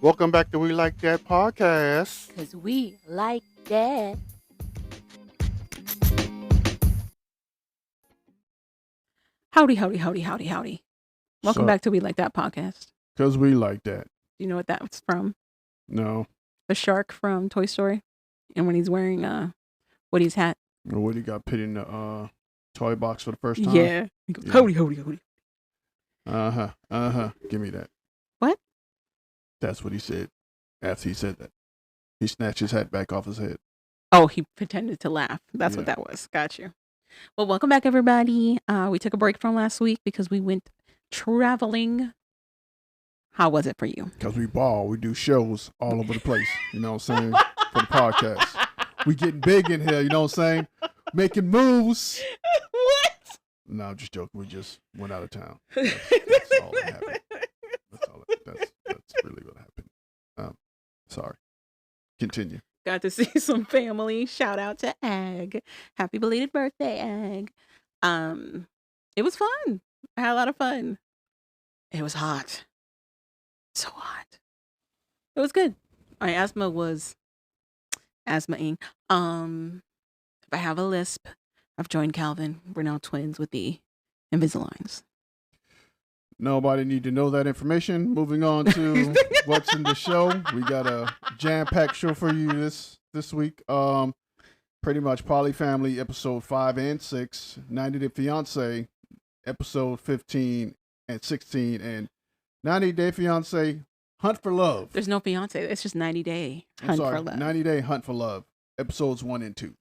Welcome back to We Like That podcast. Because we like that. Howdy, howdy, howdy, howdy, howdy. Welcome back to We Like That podcast. Because we like that. Do you know what that's from? No. The shark from Toy Story. And when he's wearing Woody's hat. Or Woody got put in the toy box for the first time. Yeah. He goes, howdy, howdy, howdy. Give me that. What? That's what he said after he said that. He snatched his hat back off his head. Oh, he pretended to laugh. That's what that was. Got you. Well, welcome back, everybody. We took a break from last week because we went traveling. How was it for you? Because we ball. We do shows all over the place. You know what I'm saying? For the podcast. We getting big in here. You know what I'm saying? Making moves. What? No, I'm just joking. We just went out of town. That's all that happened. That's really what happened. Sorry. Continue. Got to see some family. Shout out to Ag. Happy belated birthday, Ag. It was fun. I had a lot of fun. It was hot. So hot. It was good. My asthma was asthmaing. If I have a lisp, I've joined Calvin. We're now twins with the Invisaligns. Nobody need to know that information. Moving on to what's in the show. We got a jam-packed show for you this week. Pretty much PolyFamily episode 5 and 6, 90 Day Fiance episode 15 and 16, and 90 Day Fiance Hunt for Love. There's no fiance. It's just 90 Day Hunt for Love. 90 Day Hunt for Love episodes 1 and 2.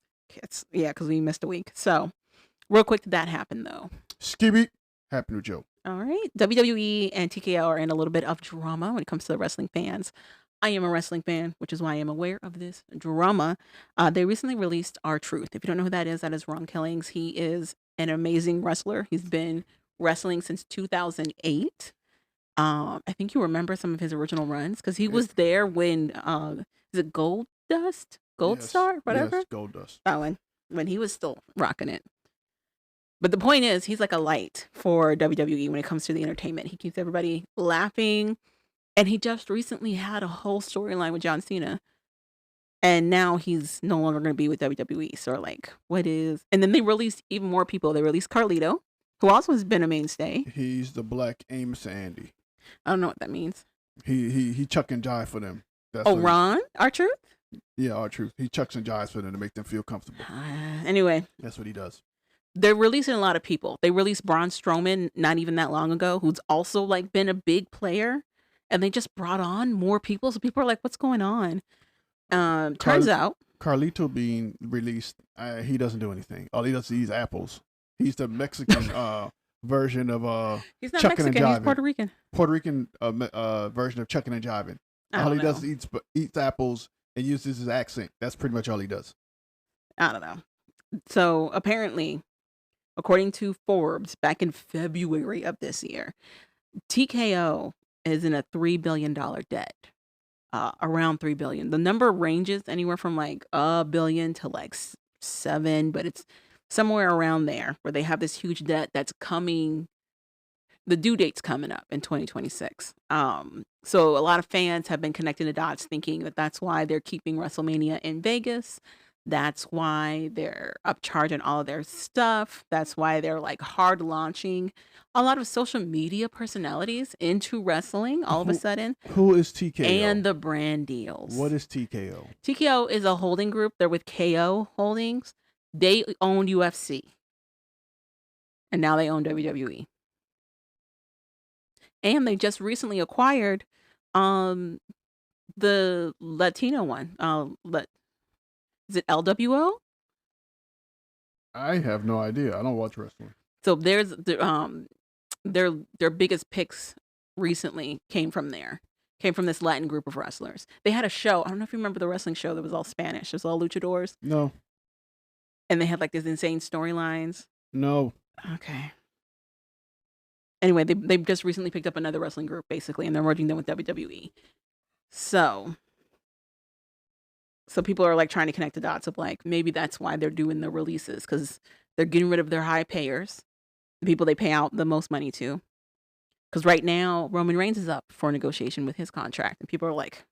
Because we missed a week. So, real quick, That Happened, though. Skibby, happened with Joe. All right. WWE and TKO are in a little bit of drama when it comes to the wrestling fans. I am a wrestling fan, which is why I am aware of this drama. They recently released R-Truth. If you don't know who that is Ron Killings. He is an amazing wrestler. He's been wrestling since 2008. I think you remember some of his original runs because he was there when, is it Gold Star? Whatever? Yes, Gold Dust. Oh, when he was still rocking it. But the point is, he's like a light for WWE when it comes to the entertainment. He keeps everybody laughing. And he just recently had a whole storyline with John Cena. And now he's no longer going to be with WWE. So like, what is... And then they released even more people. They released Carlito, who also has been a mainstay. He's the black Amos and Andy. I don't know what that means. He chuck and jive for them. Ron? R-Truth? Yeah, R-Truth. He chucks and jives for them to make them feel comfortable. Anyway. That's what he does. They're releasing a lot of people. They released Braun Strowman not even that long ago, who's also like been a big player. And they just brought on more people. So people are like, what's going on? Turns out. Carlito being released, he doesn't do anything. All he does is eat apples. He's the Mexican version of he's not chucking Mexican, and jiving. he's Puerto Rican. Puerto Rican version of chucking and jiving. All he does is eats apples and uses his accent. That's pretty much all he does. I don't know. So apparently, according to Forbes, back in February of this year, TKO is in a $3 billion debt. Around $3 billion. The number ranges anywhere from like $1 billion to like $7 billion, but it's somewhere around there where they have this huge debt that's coming. The due date's coming up in 2026. So a lot of fans have been connecting the dots thinking that that's why they're keeping WrestleMania in Vegas. That's why they're upcharging all of their stuff. That's why they're like hard launching a lot of social media personalities into wrestling all of a sudden. Who is TKO? And the brand deals. What is TKO? TKO is a holding group. They're with KO Holdings. They own UFC. And now they own WWE. And they just recently acquired the Latino one. Is it LWO? I have no idea. I don't watch wrestling. So there's their biggest picks recently came from there. Came from this Latin group of wrestlers. They had a show. I don't know if you remember the wrestling show that was all Spanish. It was all luchadors. No. And they had like these insane storylines. No. Okay. Anyway, they've just recently picked up another wrestling group, basically, and they're merging them with WWE. So people are like trying to connect the dots of like, maybe that's why they're doing the releases, because they're getting rid of their high payers, the people they pay out the most money to. Because right now, Roman Reigns is up for negotiation with his contract, and people are like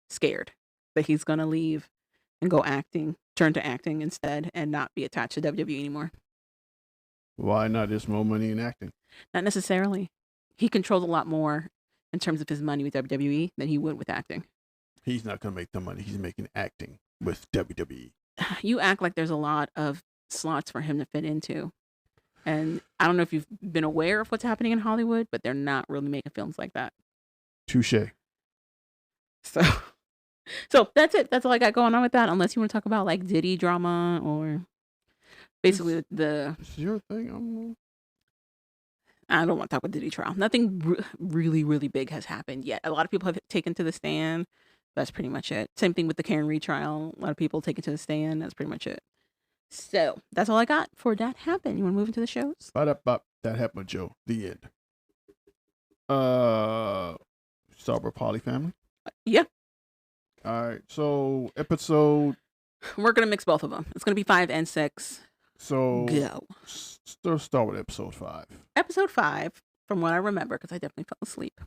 scared that he's gonna leave and turn to acting instead, and not be attached to WWE anymore. Why not just more money in acting? Not necessarily. He controls a lot more in terms of his money with WWE than he would with acting. He's not gonna make the money he's making acting with WWE. You act like there's a lot of slots for him to fit into. And I don't know if you've been aware of what's happening in Hollywood, but they're not really making films like that. Touche. So so that's it. That's all I got going on with that. Unless you want to talk about like Diddy drama or basically It's your thing. I don't want to talk about Diddy trial. Nothing really, really big has happened yet. A lot of people have taken to the stand. That's pretty much it. Same thing with the Karen Reed trial. A lot of people taken to the stand. That's pretty much it. So that's all I got for That Happened. You want to move into the shows? That happened, Joe. The end. Start with PolyFamily. Yeah. All right. So episode. We're gonna mix both of them. It's gonna be 5 and 6. So Go. Start with episode 5. Episode 5, from what I remember, because I definitely fell asleep.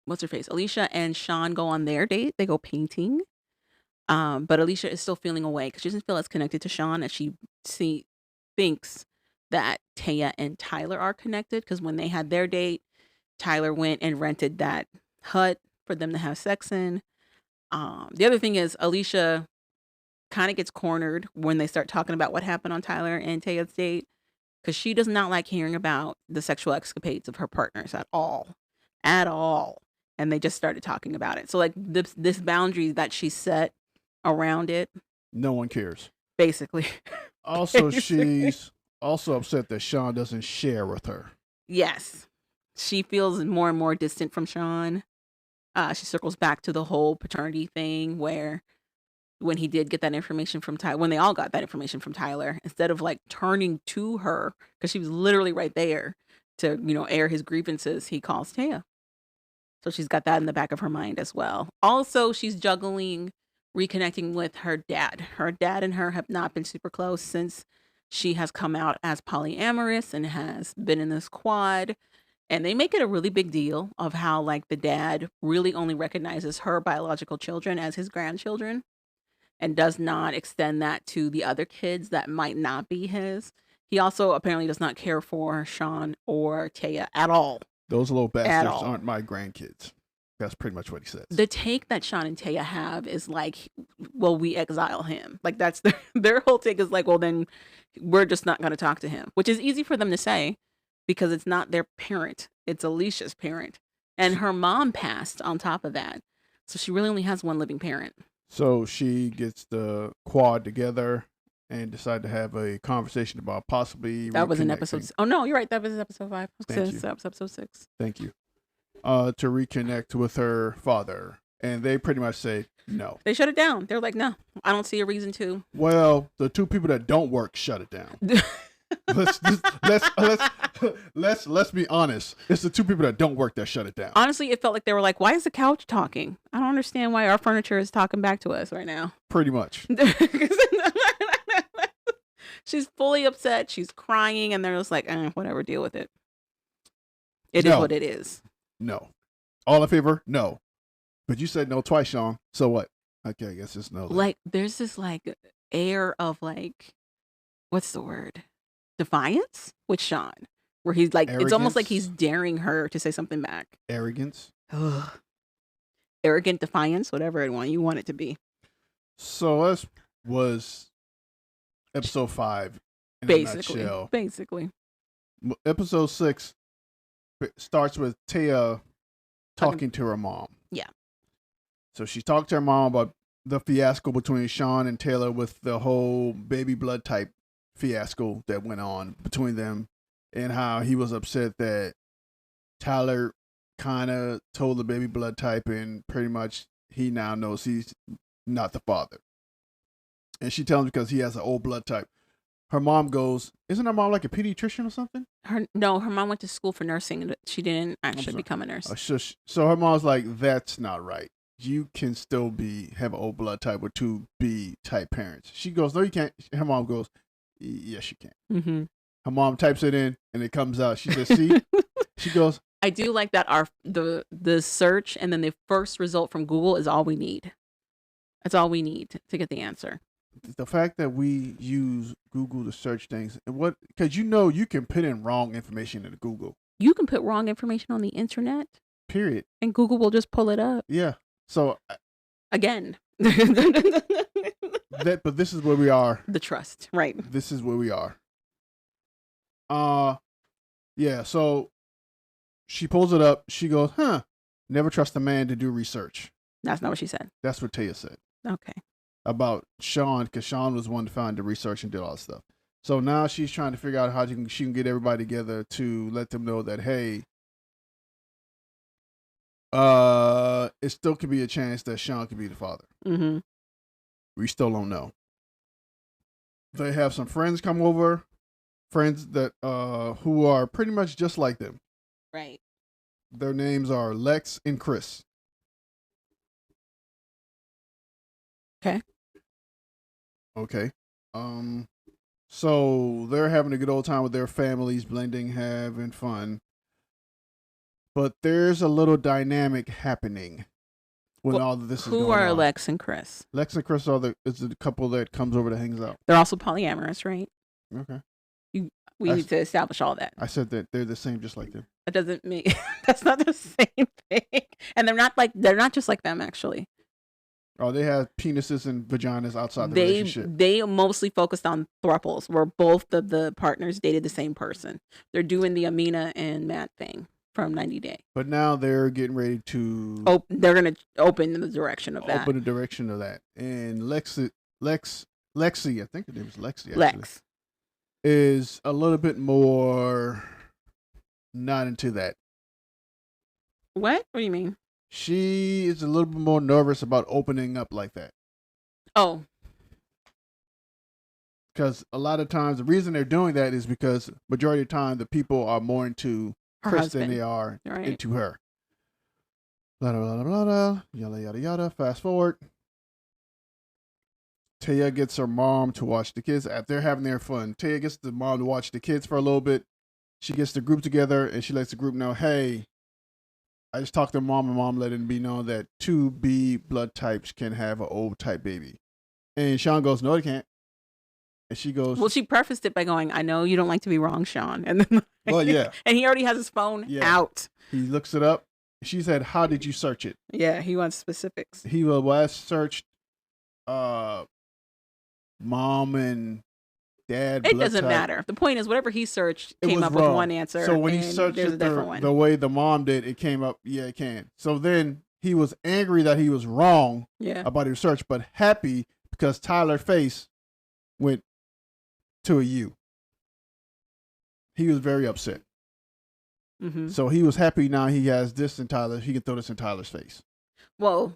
What's her face? Alicia and Sean go on their date. They go painting. But Alicia is still feeling away because she doesn't feel as connected to Sean as she thinks that Taya and Tyler are connected. Because when they had their date, Tyler went and rented that hut for them to have sex in. The other thing is Alicia kind of gets cornered when they start talking about what happened on Tyler and Taya's date, because she does not like hearing about the sexual escapades of her partners at all. And they just started talking about it. So like this boundary that she set around it, No one cares. basically. Also, she's also upset that Sean doesn't share with her. Yes. She feels more and more distant from Sean. She circles back to the whole paternity thing where when he did get that information from Tyler, when they all got that information from Tyler, instead of like turning to her, because she was literally right there to, air his grievances, he calls Taya. So she's got that in the back of her mind as well. Also, she's juggling reconnecting with her dad. Her dad and her have not been super close since she has come out as polyamorous and has been in this quad. And they make it a really big deal of how like the dad really only recognizes her biological children as his grandchildren and does not extend that to the other kids that might not be his. He also apparently does not care for Sean or Taya at all. Those little bastards aren't my grandkids. That's pretty much what he says. The take that Sean and Taya have is like, well, we exile him. Like that's their whole take is like, well, then we're just not going to talk to him, which is easy for them to say because it's not their parent. It's Alicia's parent. And her mom passed on top of that. So she really only has one living parent. So she gets the quad together and decide to have a conversation about possibly that was in episode. Oh no, you're right. That was episode 5. Thank you. That was episode 6. Thank you. To reconnect with her father, and they pretty much say no. They shut it down. They're like, no, I don't see a reason to. Well, the two people that don't work shut it down. let's be honest. It's the two people that don't work that shut it down. Honestly, it felt like they were like, why is the couch talking? I don't understand why our furniture is talking back to us right now. Pretty much. She's fully upset. She's crying, and they're just like, whatever, deal with it. It is what it is. No. All in favor? No. But you said no twice, Sean. So what? Okay, I guess it's no. Like, there's this like air of like, what's the word? Defiance with Sean, where he's like, Arrogance? It's almost like he's daring her to say something back. Arrogance. Arrogant defiance, whatever you want it to be. So that was episode 5 in Basically. a nutshell. Basically. Episode 6 starts with Taya talking to her mom. Yeah. So she talked to her mom about the fiasco between Sean and Taylor with the whole baby blood type fiasco that went on between them, and how he was upset that Tyler kind of told the baby blood type, and pretty much he now knows he's not the father. And she tells him because he has an old blood type. Her mom goes, isn't her mom like a pediatrician or something? Her mom went to school for nursing. She didn't actually become a nurse. So her mom's like, that's not right. You can still have an old blood type with 2B type parents. She goes, no, you can't. Her mom goes, yes, you can. Mm-hmm. Her mom types it in, and it comes out. She says, "See," she goes. I do like that the search and then the first result from Google is all we need. That's all we need to get the answer. The fact that we use Google to search things, and because you can put in wrong information into Google. You can put wrong information on the internet. Period. And Google will just pull it up. Yeah. So again. But this is where we are. The trust, right? This is where we are. Yeah. So she pulls it up. She goes, never trust a man to do research. That's not what she said. That's what Taya said. Okay. About Sean, because Sean was one to find the research and did all that stuff. So now she's trying to figure out how she can get everybody together to let them know that, hey, it still could be a chance that Sean could be the father. Mm-hmm. We still don't know. They have some friends come over, friends that who are pretty much just like them. Right. Their names are Lex and Chris. Okay. So they're having a good old time with their families, blending, having fun. But there's a little dynamic happening when all of this is going on. Who are Lex and Chris? Lex and Chris is the couple that comes over to hangs out. They're also polyamorous, right? Okay. We need to establish all that. I said that they're the same, just like them. That doesn't mean that's not the same thing. And they're not just like them, actually. Oh, they have penises and vaginas outside the relationship. They mostly focused on thruples, where both of the partners dated the same person. They're doing the Amina and Matt thing from 90 Day. But now they're getting ready to... they're going to open in the direction of that. Open the direction of that. And Lexi, I think her name is Lexi, actually. Lex. Is a little bit more not into that. What? What do you mean? She is a little bit more nervous about opening up like that. Oh. Because a lot of times, the reason they're doing that is because majority of the time, the people are more into Chris than they are into her. Blah, blah, blah, blah, blah, yada, yada, yada. Fast forward. Taya gets her mom to watch the kids. They're having their fun. Taya gets the mom to watch the kids for a little bit. She gets the group together, and she lets the group know, hey, I just talked to mom, and mom let it be known that 2B blood types can have an O type baby. And Sean goes, no, they can't. And she goes... Well, she prefaced it by going, I know you don't like to be wrong, Sean. And then, well, yeah. And he already has his phone out. He looks it up. She said, how did you search it? Yeah, he wants specifics. He I searched mom and dad. It doesn't matter. The point is, whatever he searched came up with one answer. So when he searched it the way the mom did, it came up, yeah, it can. So then he was angry that he was wrong about his search, but happy because Tyler's face went to a U. He was very upset. Mm-hmm. So he was happy now he has this in Tyler. He can throw this in Tyler's face. Well,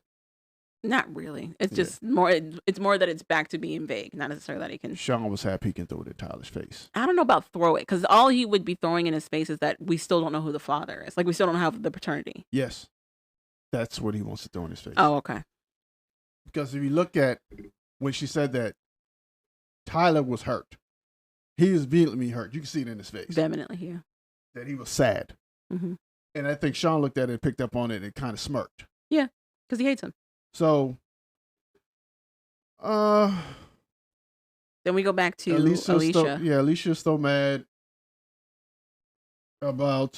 not really. It's just more. It's more that it's back to being vague, not necessarily that he can. Sean was happy he can throw it in Tyler's face. I don't know about throw it, because all he would be throwing in his face is that we still don't know who the father is. Like, we still don't have the paternity. Yes, that's what he wants to throw in his face. Oh, okay. Because if you look at when she said that, Tyler was hurt. He was vehemently hurt. You can see it in his face. Definitely, yeah. That he was sad. Mm-hmm. And I think Sean looked at it, picked up on it, and kind of smirked. Yeah, because he hates him. So, then we go back to Alicia. Alicia's still mad about.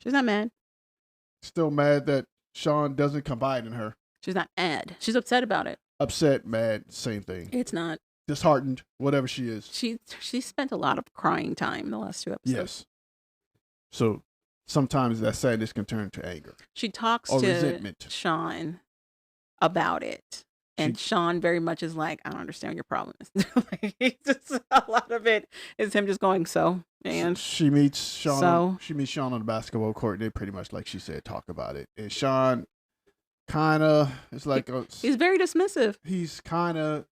She's not mad. Still mad that Sean doesn't confide in her. She's not mad. She's upset about it. Upset, mad, same thing. It's not. Disheartened, whatever she is. She spent a lot of crying time the last 2 episodes. Yes. So sometimes that sadness can turn to anger. She talks to resentment. Sean about it. And Sean very much is like, I don't understand what your problem is. A lot of it is him just going, and she meets Sean. She meets Sean on the basketball court. They pretty much, like she said, talk about it. And Sean kind of, it's like he's very dismissive. He's kind of.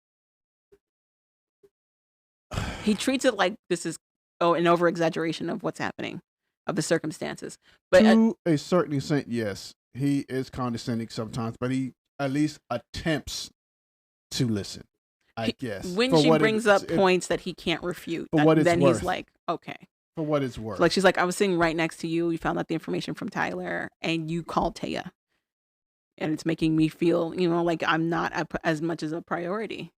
He treats it like this is an over exaggeration of what's happening, of the circumstances. But to a certain extent, yes, he is condescending sometimes, but he at least attempts to listen. I guess. When For she what brings up points that he can't refute, For what it's then worth. he's like, okay. For what it's worth. So like she's like, I was sitting right next to you. You found out the information from Tyler, and you called Taya, and it's making me feel, like I'm not as much as a priority.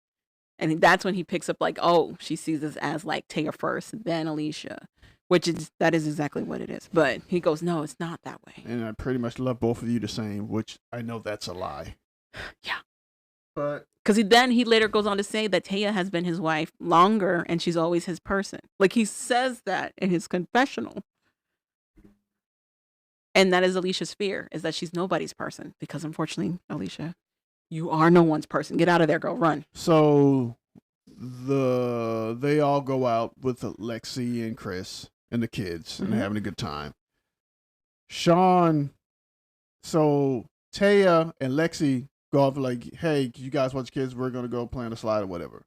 And that's when he picks up like, oh, she sees this as like Taya first, then Alicia, that is exactly what it is. But he goes, no, it's not that way. And I pretty much love both of you the same, which I know that's a lie. Yeah. But because he later goes on to say that Taya has been his wife longer and she's always his person. Like he says that in his confessional. And that is Alicia's fear, is that she's nobody's person. Because unfortunately, Alicia, you are no one's person. Get out of there, girl, run. So they all go out with Lexi and Chris and the kids and they're having a good time. So Taya and Lexi go off like, hey, you guys watch kids, we're going to go play on the slide or whatever.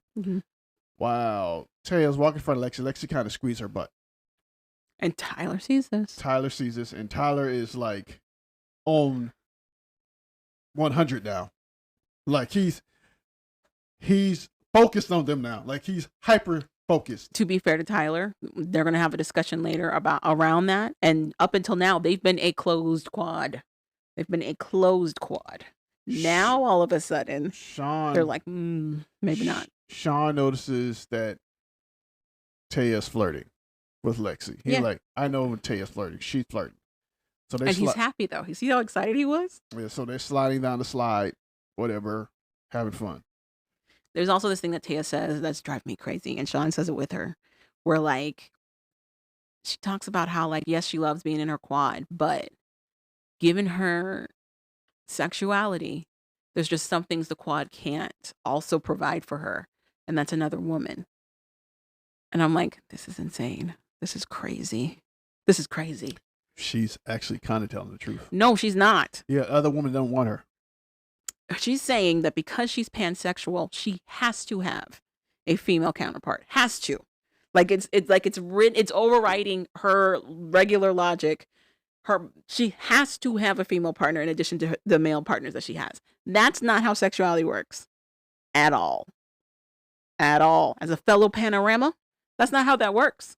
Wow. Taya's walking in front of Lexi. Lexi kind of squeezed her butt. And Tyler sees this. And Tyler is like on 100 now. Like he's focused on them now. Like he's hyper focused. To be fair to Tyler, they're going to have a discussion later around that. And up until now, they've been a closed quad. Now, all of a sudden, they're like, maybe not. Sean notices that Taya's flirting with Lexi. He's like, I know when Taya's flirting. She's flirting. So he's happy, though. You see how excited he was? Yeah, so they're sliding down the slide, whatever, having fun. There's also this thing that Taya says that's driving me crazy, and Sean says it with her, where, like, she talks about how, like, yes, she loves being in her quad, but given her sexuality, there's just some things the quad can't also provide for her, and that's another woman. And I'm like, this is insane. This is crazy. She's actually kind of telling the truth. No, she's not. Yeah, other women don't want her. She's saying that because she's pansexual, she has to have a female counterpart. Has to. Like it's overriding her regular logic. She has to have a female partner in addition to the male partners that she has. That's not how sexuality works. At all. As a fellow panorama, that's not how that works.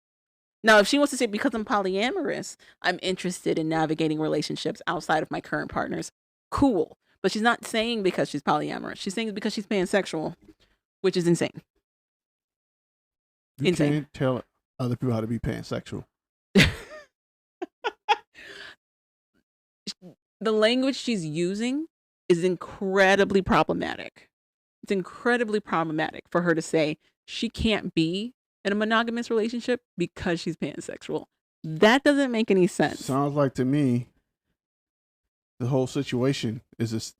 Now, if she wants to say because I'm polyamorous, I'm interested in navigating relationships outside of my current partners, cool. But she's not saying because she's polyamorous. She's saying because she's pansexual, which is insane. You can't tell other people how to be pansexual. The language she's using is incredibly problematic. It's incredibly problematic for her to say she can't be in a monogamous relationship because she's pansexual. That doesn't make any sense. Sounds like to me the whole situation is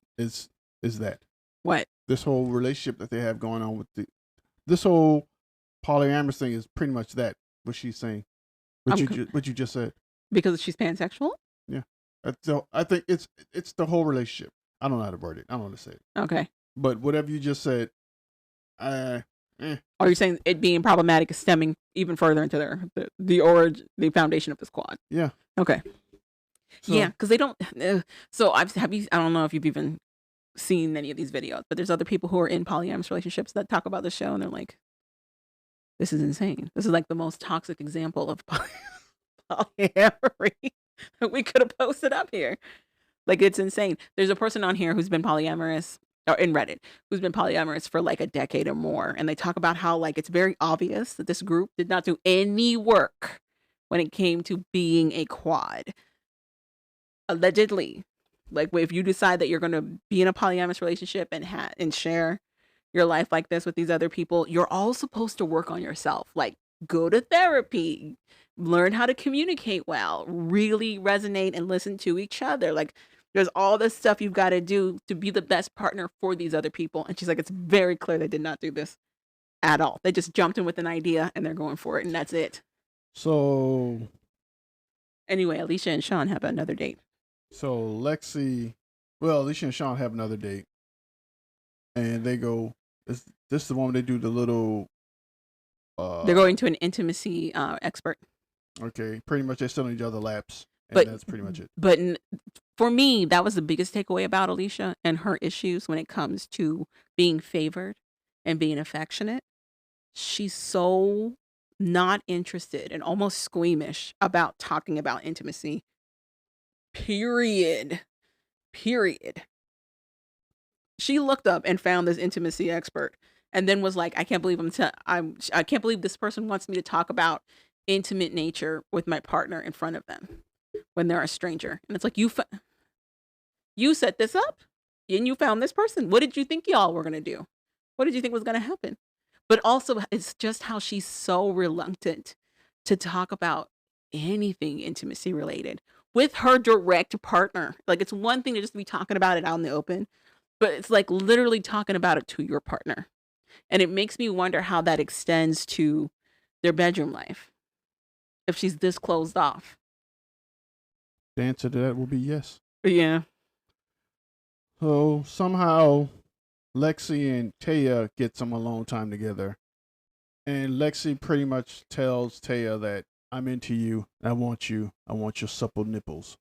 that. What? This whole relationship that they have going on with this whole polyamorous thing is pretty much that, what she's saying. What you just said. Because she's pansexual? Yeah. So I think it's the whole relationship. I don't know how to word it. I don't want to say it. Okay. But whatever you just said, Are you saying it being problematic is stemming even further into the foundation of this quad? Yeah. Okay. So, yeah, because they don't. So I don't know if you've even seen any of these videos, but there's other people who are in polyamorous relationships that talk about the show, and they're like, "This is insane. This is like the most toxic example of polyamory that we could have posted up here. Like it's insane." There's a person on here who's been polyamorous, or in Reddit, who's been polyamorous for like a decade or more, and they talk about how like it's very obvious that this group did not do any work when it came to being a quad. Allegedly, like if you decide that you're going to be in a polyamorous relationship and share your life like this with these other people, you're all supposed to work on yourself. Like go to therapy, learn how to communicate well, really resonate and listen to each other. Like there's all this stuff you've got to do to be the best partner for these other people. And she's like, it's very clear they did not do this at all. They just jumped in with an idea and they're going for it, and that's it. So anyway, Alicia and Sean have another date. So Alicia and Sean have another date, and they go. This is the one they do the little. They're going to an intimacy expert. Okay, pretty much they're still in each other's laps, and that's pretty much it. But for me, that was the biggest takeaway about Alicia and her issues when it comes to being favored and being affectionate, she's so not interested and almost squeamish about talking about intimacy. Period. Period. She looked up and found this intimacy expert and then was like, I can't believe I can't believe this person wants me to talk about intimate nature with my partner in front of them when they're a stranger. And it's like, you set this up and you found this person. What did you think y'all were going to do? What did you think was going to happen? But also, it's just how she's so reluctant to talk about anything intimacy related with her direct partner. Like, it's one thing to just be talking about it out in the open, but it's like literally talking about it to your partner. And it makes me wonder how that extends to their bedroom life if she's this closed off. The answer to that will be yes. Yeah. So somehow Lexi and Taya get some alone time together. And Lexi pretty much tells Taya that I'm into you. I want you. I want your supple nipples.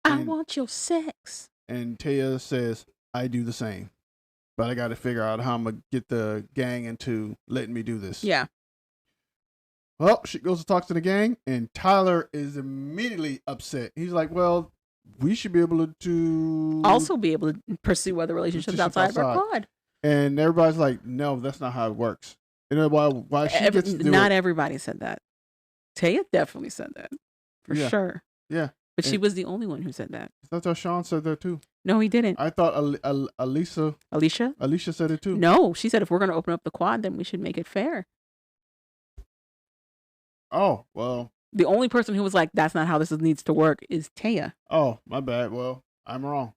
I want your sex. And Taya says, I do the same. But I got to figure out how I'm going to get the gang into letting me do this. Yeah. Well, she goes to talk to the gang, and Tyler is immediately upset. He's like, well, we should be able to also be able to pursue other relationships outside of our quad. And everybody's like, no, that's not how it works. You know why she gets to do not it. Everybody said that. Taya definitely said that. For sure. Yeah. But she was the only one who said that. I thought Sean said that too. No, he didn't. I thought Alicia said it too. No, she said if we're going to open up the quad, then we should make it fair. Oh, well. The only person who was like, that's not how this needs to work is Taya. Oh, my bad. Well, I'm wrong.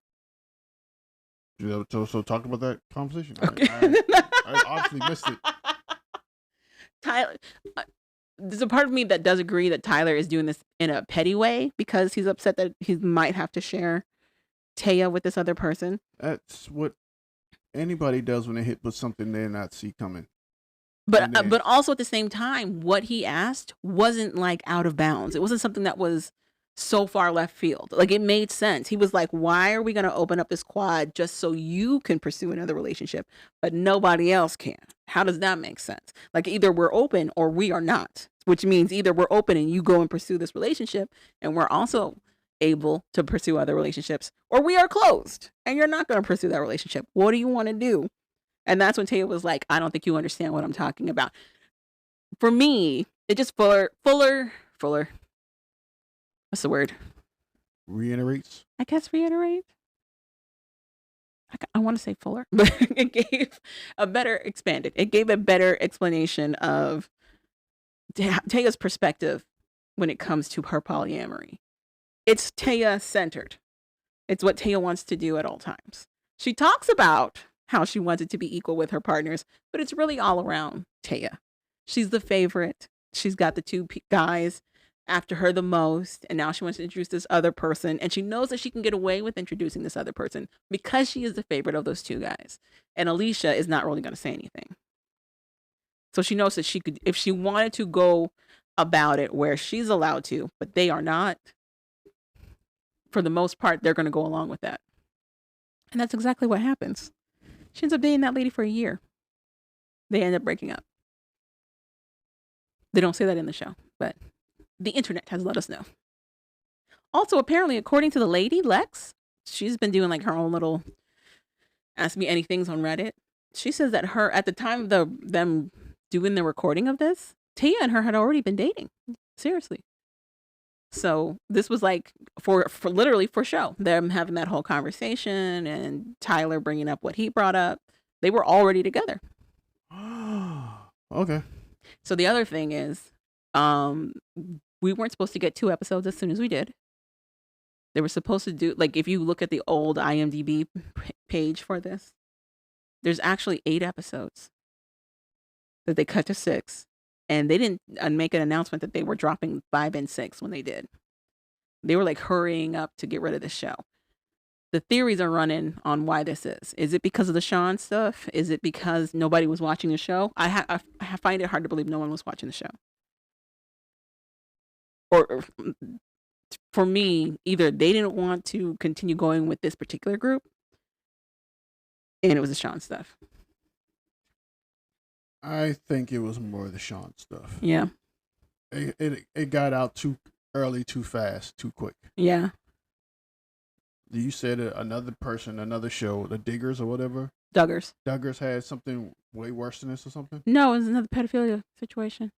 So talk about that conversation. Okay. I obviously missed it. Tyler, there's a part of me that does agree that Tyler is doing this in a petty way because he's upset that he might have to share Taya with this other person. That's what anybody does when they hit with something they not see coming. But also at the same time, what he asked wasn't like out of bounds. It wasn't something that was so far left field. Like, it made sense. He was like, why are we going to open up this quad just so you can pursue another relationship, but nobody else can? How does that make sense? Like, either we're open or we are not, which means either we're open and you go and pursue this relationship and we're also able to pursue other relationships, or we are closed and you're not going to pursue that relationship. What do you want to do? And that's when Taya was like, I don't think you understand what I'm talking about. For me, it just fuller. What's the word? Reiterates? I guess reiterate. I want to say fuller, but it gave a better expanded. It gave a better explanation of Taya's perspective when it comes to her polyamory. It's Taya centered. It's what Taya wants to do at all times. She talks about how she wants it to be equal with her partners, but it's really all around Taya. She's the favorite. She's got the two guys after her the most, and now she wants to introduce this other person, and she knows that she can get away with introducing this other person because she is the favorite of those two guys, and Alicia is not really going to say anything. So she knows that she could, if she wanted to go about it where she's allowed to, but they are not, for the most part, they're going to go along with that. And that's exactly what happens. She ends up dating that lady for a year. They end up breaking up. They don't say that in the show, but the internet has let us know. Also, apparently, according to the lady, Lex, she's been doing like her own little Ask Me Anythings on Reddit. She says that at the time of them doing the recording of this, Tia and her had already been dating. Seriously. So this was like for literally for show. Them having that whole conversation and Tyler bringing up what he brought up. They were already together. Okay. So the other thing is, we weren't supposed to get 2 episodes as soon as we did. They were supposed to do, like, if you look at the old IMDb page for this, there's actually 8 episodes that they cut to 6. And they didn't make an announcement that they were dropping 5 and 6 when they did. They were like hurrying up to get rid of the show. The theories are running on why this is. Is it because of the Sean stuff? Is it because nobody was watching the show? I find it hard to believe no one was watching the show. Or for me, either they didn't want to continue going with this particular group, and it was the Sean stuff. I think it was more the Sean stuff. Yeah. It got out too early, too fast, too quick. Yeah. You said another person, another show, the Diggers or whatever. Duggars. Duggars had something way worse than this or something. No, it was another pedophilia situation.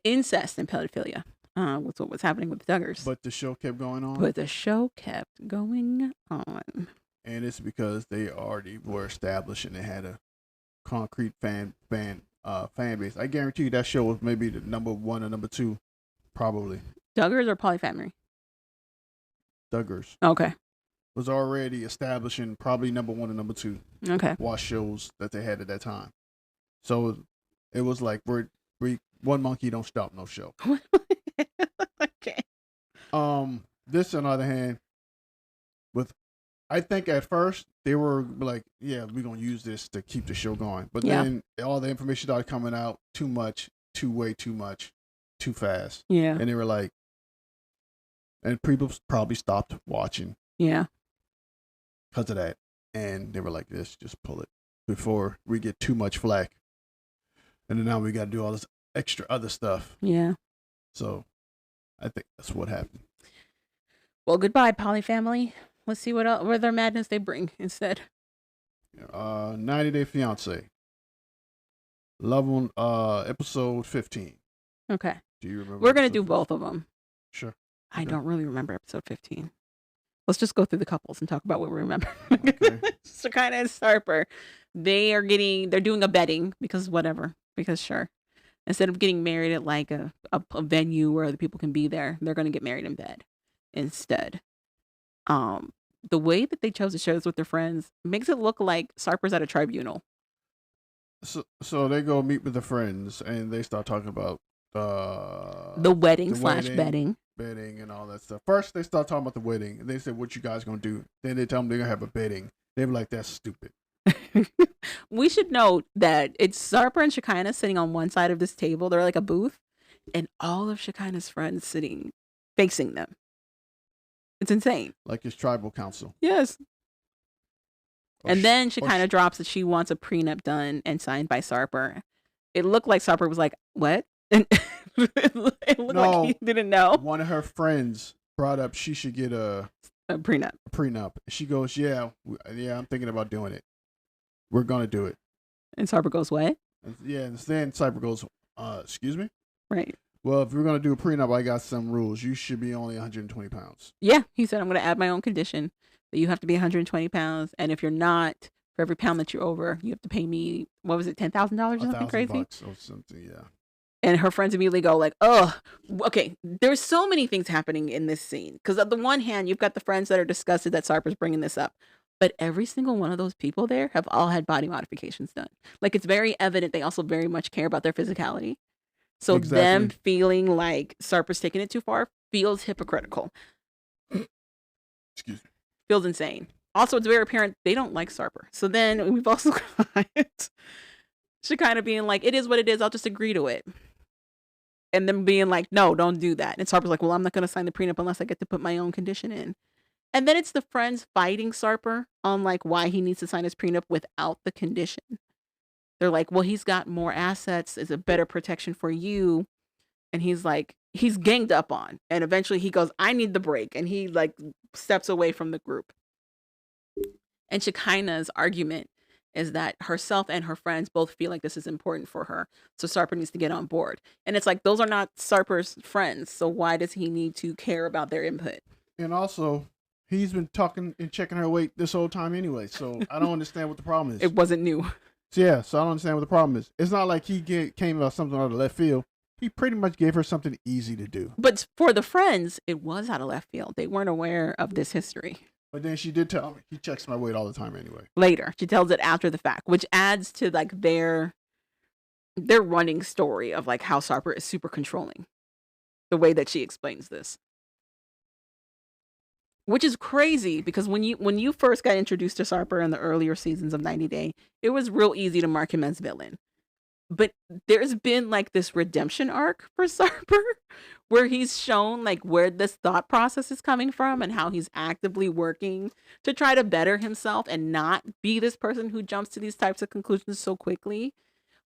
Incest and pedophilia. Was what was happening with the Duggars. But the show kept going on. But the show kept going on. And it's because they already were established and they had a concrete fan base. I guarantee you that show was maybe the number 1 or number 2, probably. Duggars or PolyFamily? Duggars. Okay. Was already establishing probably number 1 and number 2. Okay. Watch shows that they had at that time. So it was like we one monkey don't stop no show. Okay. This on the other hand, I think at first they were like, yeah, we're gonna use this to keep the show going. But then all the information started coming out too much, way too much, too fast. Yeah. And they were like, and people probably stopped watching. Yeah. Because of that. And they were like, let's just pull it before we get too much flack. And then now we got to do all this extra other stuff. Yeah. So I think that's what happened. Well, goodbye, PolyFamily. Let's see what other madness they bring instead. 90 Day Fiance. Love on episode 15. Okay. Do you remember? We're going to do both of them. Sure. I don't really remember episode 15. Let's just go through the couples and talk about what we remember. Okay. Shekinah and Sarper, they're doing a betting because sure. Instead of getting married at like a venue where other people can be there, they're going to get married in bed instead. The way that they chose to share this with their friends makes it look like Sarper's at a tribunal. So they go meet with the friends and they start talking about the wedding / betting and all that stuff. First, they start talking about the wedding. And they said, "What you guys gonna do?" Then they tell them they're gonna have a betting. They were like, "That's stupid." We should note that it's Sarper and Shekinah sitting on one side of this table. They're like a booth, and all of Shekinah's friends sitting facing them. It's insane. Like his tribal council. Yes. And then Shekinah drops that she wants a prenup done and signed by Sarper. It looked like Sarper was like, "What?" And it looked like he didn't know. One of her friends brought up she should get a prenup. She goes, yeah, I'm thinking about doing it. We're going to do it. And Sarper goes, what? And then Sarper goes, excuse me? Right. Well, if we're going to do a prenup, I got some rules. You should be only 120 pounds. Yeah. He said, I'm going to add my own condition that you have to be 120 pounds. And if you're not, for every pound that you're over, you have to pay me, what was it, $10,000 or something crazy? $1,000 or something, yeah. And her friends immediately go like, oh, okay. There's so many things happening in this scene. Because on the one hand, you've got the friends that are disgusted that Sarper's bringing this up. But every single one of those people there have all had body modifications done. Like, it's very evident they also very much care about their physicality. So them feeling like Sarper's taking it too far feels hypocritical. Excuse me. Feels insane. Also, it's very apparent they don't like Sarper. So then we've also got Shekinah being like, it is what it is. I'll just agree to it. And then being like, no, don't do that. And Sarper's like, well, I'm not going to sign the prenup unless I get to put my own condition in. And then it's the friends fighting Sarper on like why he needs to sign his prenup without the condition. They're like, well, he's got more assets. It's a better protection for you. And he's like, he's ganged up on. And eventually he goes, I need the break. And he like steps away from the group. And Shekinah's argument is that herself and her friends both feel like this is important for her. So Sarper needs to get on board. And it's like, those are not Sarper's friends. So why does he need to care about their input? And also, he's been talking and checking her weight this whole time anyway. So I don't understand what the problem is. It wasn't new. So I don't understand what the problem is. It's not like he came about something out of left field. He pretty much gave her something easy to do. But for the friends, it was out of left field. They weren't aware of this history. But then she did tell me he checks my weight all the time anyway. Later, she tells it after the fact, which adds to like their running story of like how Sarper is super controlling. The way that she explains this, which is crazy because when you first got introduced to Sarper in the earlier seasons of 90 Day, it was real easy to mark him as villain. But there's been like this redemption arc for Sarper where he's shown like where this thought process is coming from and how he's actively working to try to better himself and not be this person who jumps to these types of conclusions so quickly.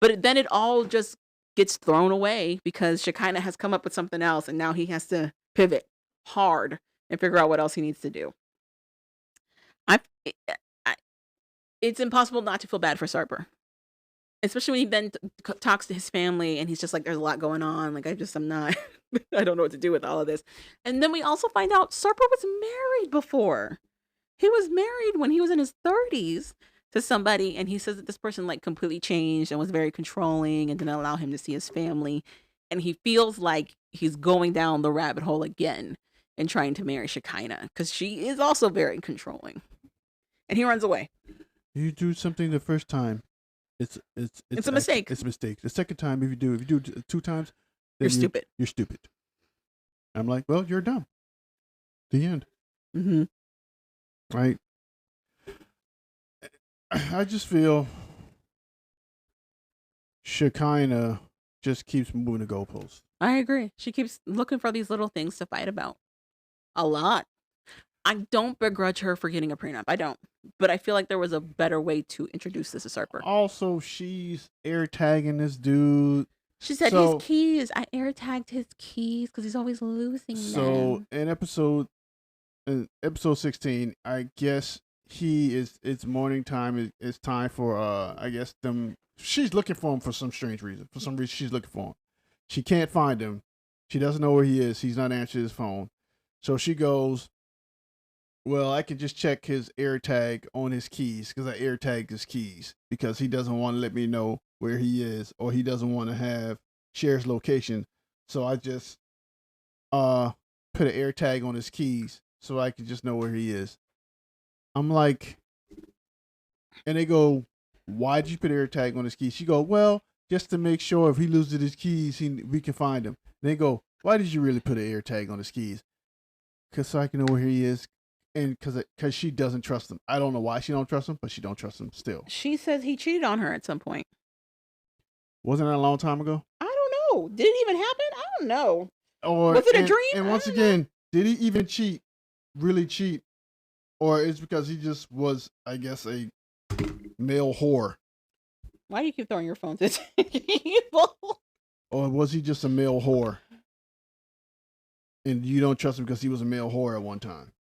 But then it all just gets thrown away because Shekinah has come up with something else, and now he has to pivot hard and figure out what else he needs to do. I, I it's impossible not to feel bad for Sarper, especially when he then talks to his family, and he's just like, "There's a lot going on. Like, I'm not, I don't know what to do with all of this." And then we also find out Sarper was married before. He was married when he was in his 30s to somebody, and he says that this person like completely changed and was very controlling and didn't allow him to see his family. And he feels like he's going down the rabbit hole again and trying to marry Shekinah because she is also very controlling. And he runs away. You do something the first time, it's a mistake. It's a mistake. The second time, if you do it 2 times, You're stupid. You're stupid. I'm like, well, you're dumb. The end. Mm-hmm. Right. I just feel Shekinah just keeps moving the goalposts. I agree. She keeps looking for these little things to fight about. A lot. I don't begrudge her for getting a prenup. I don't. But I feel like there was a better way to introduce this to Sarper. Also, she's air tagging this dude. She said his keys. I air tagged his keys because he's always losing them. So in episode 16, I guess it's morning time. It's time for I guess them. She's looking for him for some strange reason. For some reason, she's looking for him. She can't find him. She doesn't know where he is. He's not answering his phone. So she goes, well, I can just check his air tag on his keys because I air tagged his keys because he doesn't want to let me know where he is, or he doesn't want to share his location. So I just put an air tag on his keys so I can just know where he is. I'm like, and they go, why did you put an air tag on his keys? She go, well, just to make sure if he loses his keys, we can find him. And they go, why did you really put an air tag on his keys? Because so I can know where he is. And because she doesn't trust him. I don't know why she don't trust him, but she don't trust him still. She says he cheated on her at some point. Wasn't that a long time ago? I don't know. Did it even happen? I don't know. Or was it a dream? And once again, did he even cheat? Really cheat? Or it's because he just was, I guess, a male whore? Why do you keep throwing your phones at people? Or was he just a male whore? And you don't trust him because he was a male whore at one time?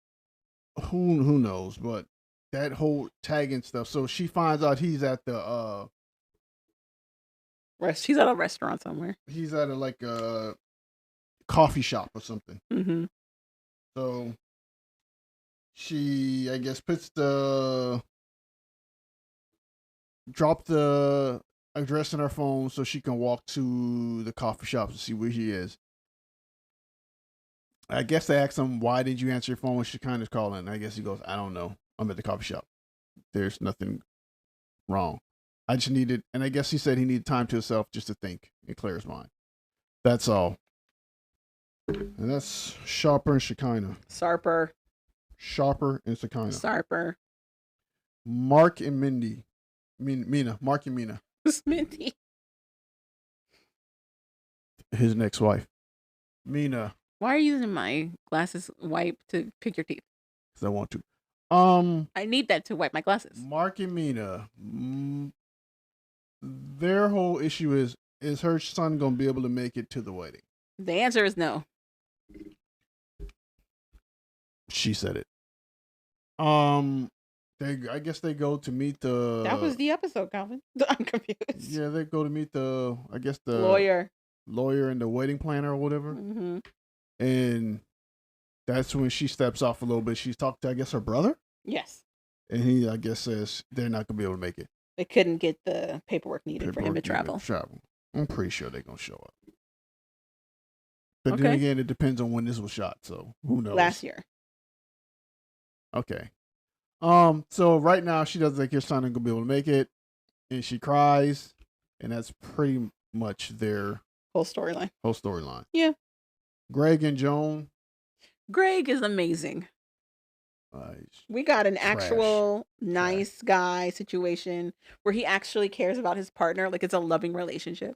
Who knows? But that whole tagging stuff. So she finds out he's at the He's at a restaurant somewhere. He's at a coffee shop or something. Mm-hmm. So she, I guess, drop the address in her phone so she can walk to the coffee shop to see where he is. I guess they asked him, why did you answer your phone when Shekinah's calling? I guess he goes, I don't know. I'm at the coffee shop. There's nothing wrong. I just needed, and I guess he said he needed time to himself just to think and clear his mind. That's all. And that's Sharper and Shekinah. Sarper. Sharper and Shekinah. Sarper. Mark and Mindy. Mina. Mark and Mina. Who's Mindy? His next wife. Mina. Why are you using my glasses wipe to pick your teeth? Because I want to. I need that to wipe my glasses. Mark and Mina. Their whole issue is her son going to be able to make it to the wedding? The answer is no. She said it. I guess they go to meet the. That was the episode, Calvin. I'm confused. Yeah, they go to meet the lawyer and the wedding planner or whatever. Mm-hmm. And that's when she steps off a little bit. She's talked to, I guess, her brother. Yes. And he, I guess, says they're not gonna be able to make it. They couldn't get the paperwork needed for him to travel. I'm pretty sure they're gonna show up. But then again, it depends on when this was shot, so who knows? Last year. Okay. So right now she doesn't think her son is gonna be able to make it, and she cries, and that's pretty much their whole storyline. Yeah. Greg and Joan. Greg is amazing. We got an actual nice guy situation where he actually cares about his partner, like it's a loving relationship.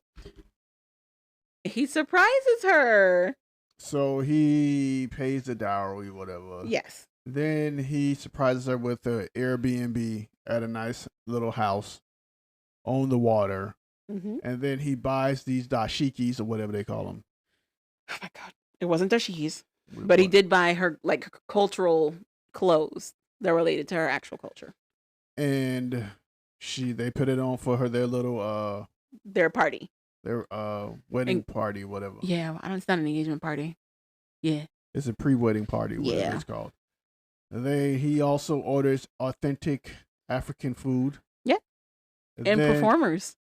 He surprises her. So he pays the dowry, whatever. Yes. Then he surprises her with an Airbnb at a nice little house on the water. And then he buys these dashikis or whatever they call them. Oh my God. It wasn't dashikis, but he did buy her like cultural clothes that related to her actual culture. And they put it on for her, their little their party. Their wedding party, whatever. Yeah, it's not an engagement party. Yeah. It's a pre-wedding party, whatever it's called. He also orders authentic African food. Yeah. And performers.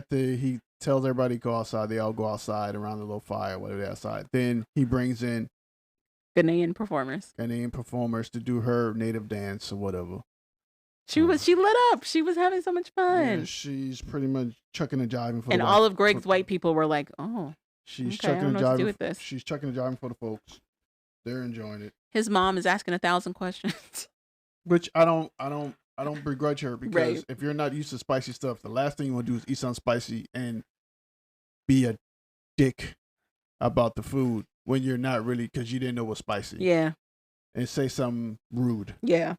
He tells everybody to go outside. They all go outside around the little fire, whatever outside. Then he brings in Ghanaian performers to do her native dance or whatever. She lit up. She was having so much fun. Yeah, she's pretty much chucking and jiving for and all of Greg's white people were like, "Oh, she's chucking and jiving with this. She's chucking and jiving for the folks. They're enjoying it. His mom is asking 1,000 questions, which I don't begrudge her because if you're not used to spicy stuff, the last thing you want to do is eat something spicy and be a dick about the food when you're not really because you didn't know what's spicy. Yeah, and say something rude. Yeah.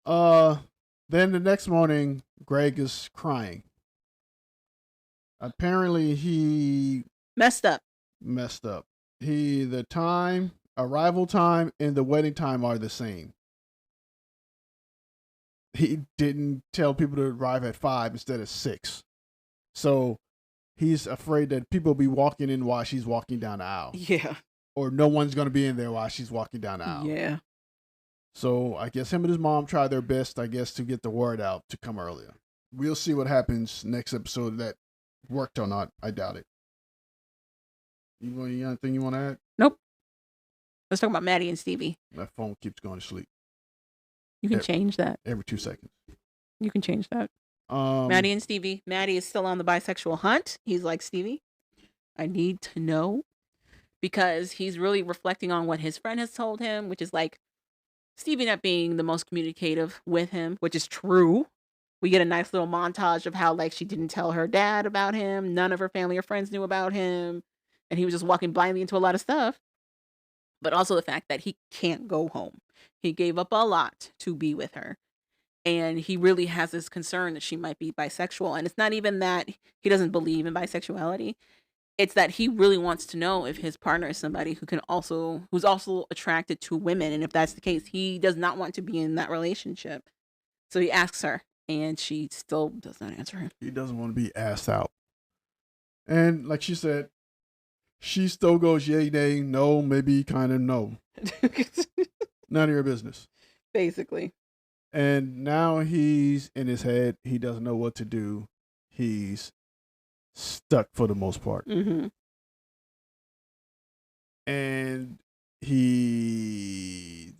Then the next morning, Greg is crying. Apparently, he messed up. The arrival time and the wedding time are the same. He didn't tell people to arrive at 5 instead of 6. So he's afraid that people will be walking in while she's walking down the aisle. Yeah. Or no one's going to be in there while she's walking down the aisle. Yeah. So I guess him and his mom tried their best, to get the word out to come earlier. We'll see what happens next episode. That worked or not, I doubt it. You got anything you want to add? Nope. Let's talk about Maddie and Stevie. My phone keeps going to sleep. You can change that. Every 2 seconds. You can change that. Maddie and Stevie. Maddie is still on the bisexual hunt. He's like, Stevie, I need to know. Because he's really reflecting on what his friend has told him, which is like, Stevie not being the most communicative with him, which is true. We get a nice little montage of how like she didn't tell her dad about him. None of her family or friends knew about him. And he was just walking blindly into a lot of stuff. But also the fact that he can't go home. He gave up a lot to be with her. And he really has this concern that she might be bisexual. And it's not even that he doesn't believe in bisexuality. It's that he really wants to know if his partner is somebody who's also attracted to women. And if that's the case, he does not want to be in that relationship. So he asks her, and she still does not answer him. He doesn't want to be asked out. And like she said, she still goes yay, nay, no, maybe, kind of, no. None of your business. Basically. And now he's in his head. He doesn't know what to do. He's stuck for the most part. Mm-hmm. And the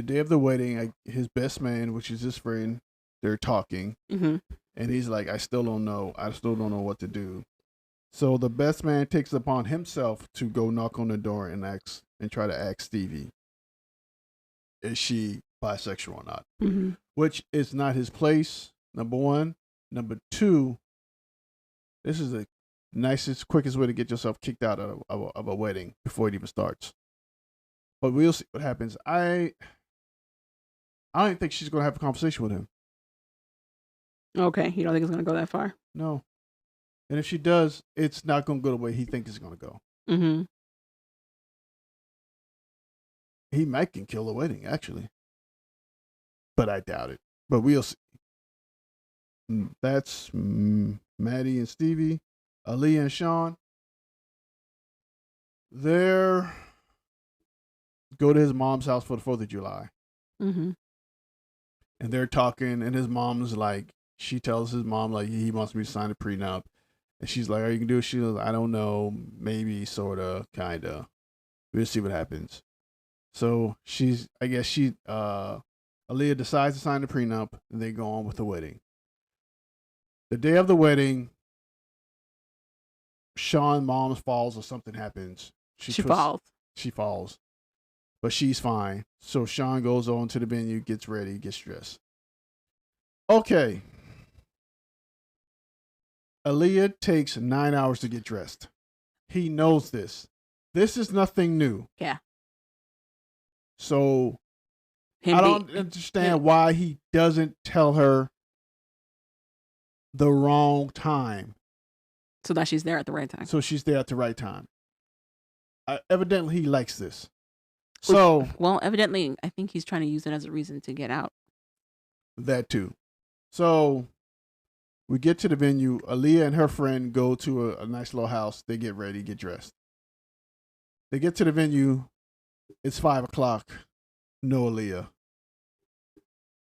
day of the wedding, his best man, which is his friend, they're talking. Mm-hmm. And he's like, I still don't know what to do. So the best man takes it upon himself to go knock on the door and try to ask Stevie, is she bisexual or not? Mm-hmm. Which is not his place, number one. Number two, this is the nicest, quickest way to get yourself kicked out of a wedding before it even starts. But we'll see what happens. I don't think she's going to have a conversation with him. Okay, you don't think it's going to go that far? No. And if she does, it's not going to go the way he thinks it's going to go. Mm-hmm. He might can kill the wedding, actually. But I doubt it. But we'll see. That's Maddie and Stevie. Aaliyah and Sean. Go to his mom's house for the 4th of July. Mm-hmm. And they're talking, and his mom's like, she tells his mom, like, he wants me to sign a prenup. And she's like, are you going to do it? She's like, I don't know. Maybe, sort of, kind of. We'll see what happens. So Aaliyah decides to sign the prenup, and they go on with the wedding. The day of the wedding, Sean's mom falls or something happens. She falls. But she's fine. So Sean goes on to the venue, gets ready, gets dressed. Okay. Aaliyah takes 9 hours to get dressed. He knows this. This is nothing new. Yeah. So I don't understand why he doesn't tell her the wrong time. So that she's there at the right time. So she's there at the right time. Evidently, he likes this. So, well, evidently, I think he's trying to use it as a reason to get out. That too. So, we get to the venue. Aaliyah and her friend go to a nice little house. They get ready, get dressed. They get to the venue. It's 5:00. No Aaliyah.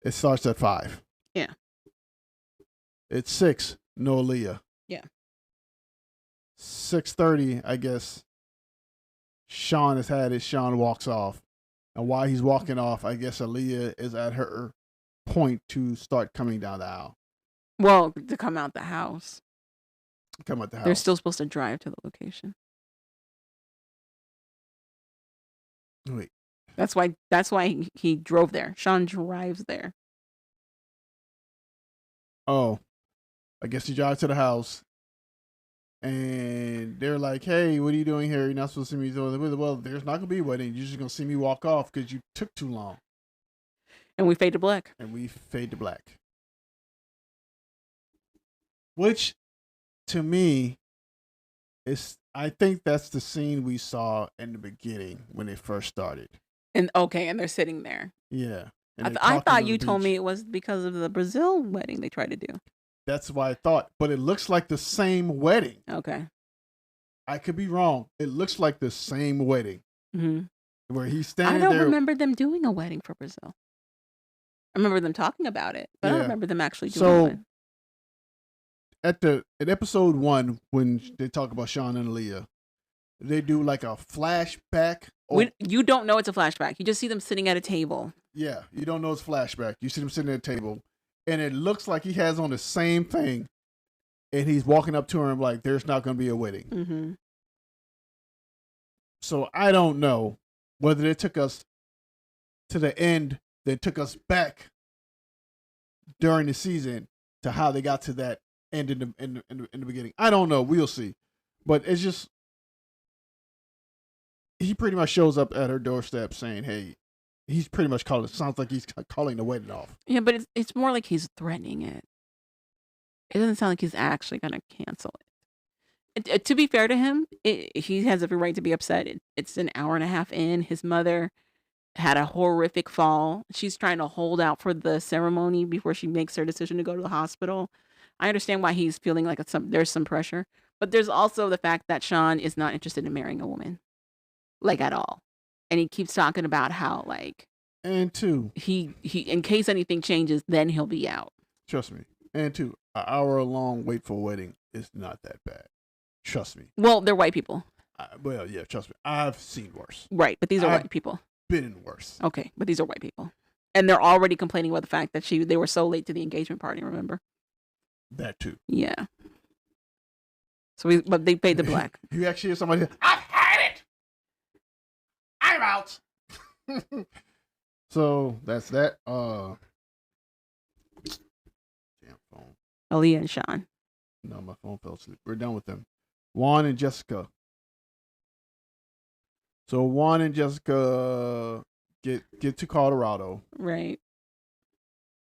It starts at 5. Yeah. It's 6. No Aaliyah. Yeah. 6:30, I guess. Sean has had it. Sean walks off. And while he's walking off, I guess Aaliyah is at her point to start coming down the aisle. Well, to come out the house. Come out the house. They're still supposed to drive to the location. Wait. That's why he drove there. Sean drives there. Oh. I guess he drives to the house. And they're like, hey, what are you doing here? You're not supposed to see me. Well, there's not going to be a wedding. You're just going to see me walk off because you took too long. And we fade to black. Which, to me, I think that's the scene we saw in the beginning when it first started. And they're sitting there. Yeah. I thought you told me it was because of the Brazil wedding they tried to do. That's what I thought. But it looks like the same wedding. Okay. I could be wrong. It looks like the same wedding. Mm-hmm. Where he's standing there. I don't remember them doing a wedding for Brazil. I remember them talking about it, but I don't remember them actually doing it. In episode 1, when they talk about Sean and Aaliyah, they do like a flashback. You don't know it's a flashback. You just see them sitting at a table. Yeah, you don't know it's flashback. You see them sitting at a table, and it looks like he has on the same thing, and he's walking up to her and like, there's not going to be a wedding. Mm-hmm. So I don't know whether they took us to the end, they took us back during the season to how they got to that end in the beginning. I don't know. We'll see. But it's just, he pretty much shows up at her doorstep saying, hey, he's pretty much sounds like he's calling the wedding off. Yeah, but it's more like he's threatening it. It doesn't sound like he's actually going to cancel it. To be fair to him, he has every right to be upset. It's an hour and a half in. His mother had a horrific fall. She's trying to hold out for the ceremony before she makes her decision to go to the hospital. I understand why he's feeling like there's some pressure. But there's also the fact that Sean is not interested in marrying a woman. Like, at all. And he keeps talking about how, like... And 2... He in case anything changes, then he'll be out. Trust me. And 2, an hour-long wait for a wedding is not that bad. Trust me. Well, they're white people. Yeah, trust me. I've seen worse. Right, but these are white people. Been in worse. Okay, but these are white people. And they're already complaining about the fact that they were so late to the engagement party, remember? That too. Yeah. But they paid the black. You actually hear somebody, I've had it! I'm out! So, that's that. Damn phone. Aaliyah and Sean. No, my phone fell asleep. We're done with them. Juan and Jessica. So Juan and Jessica get to Colorado. Right.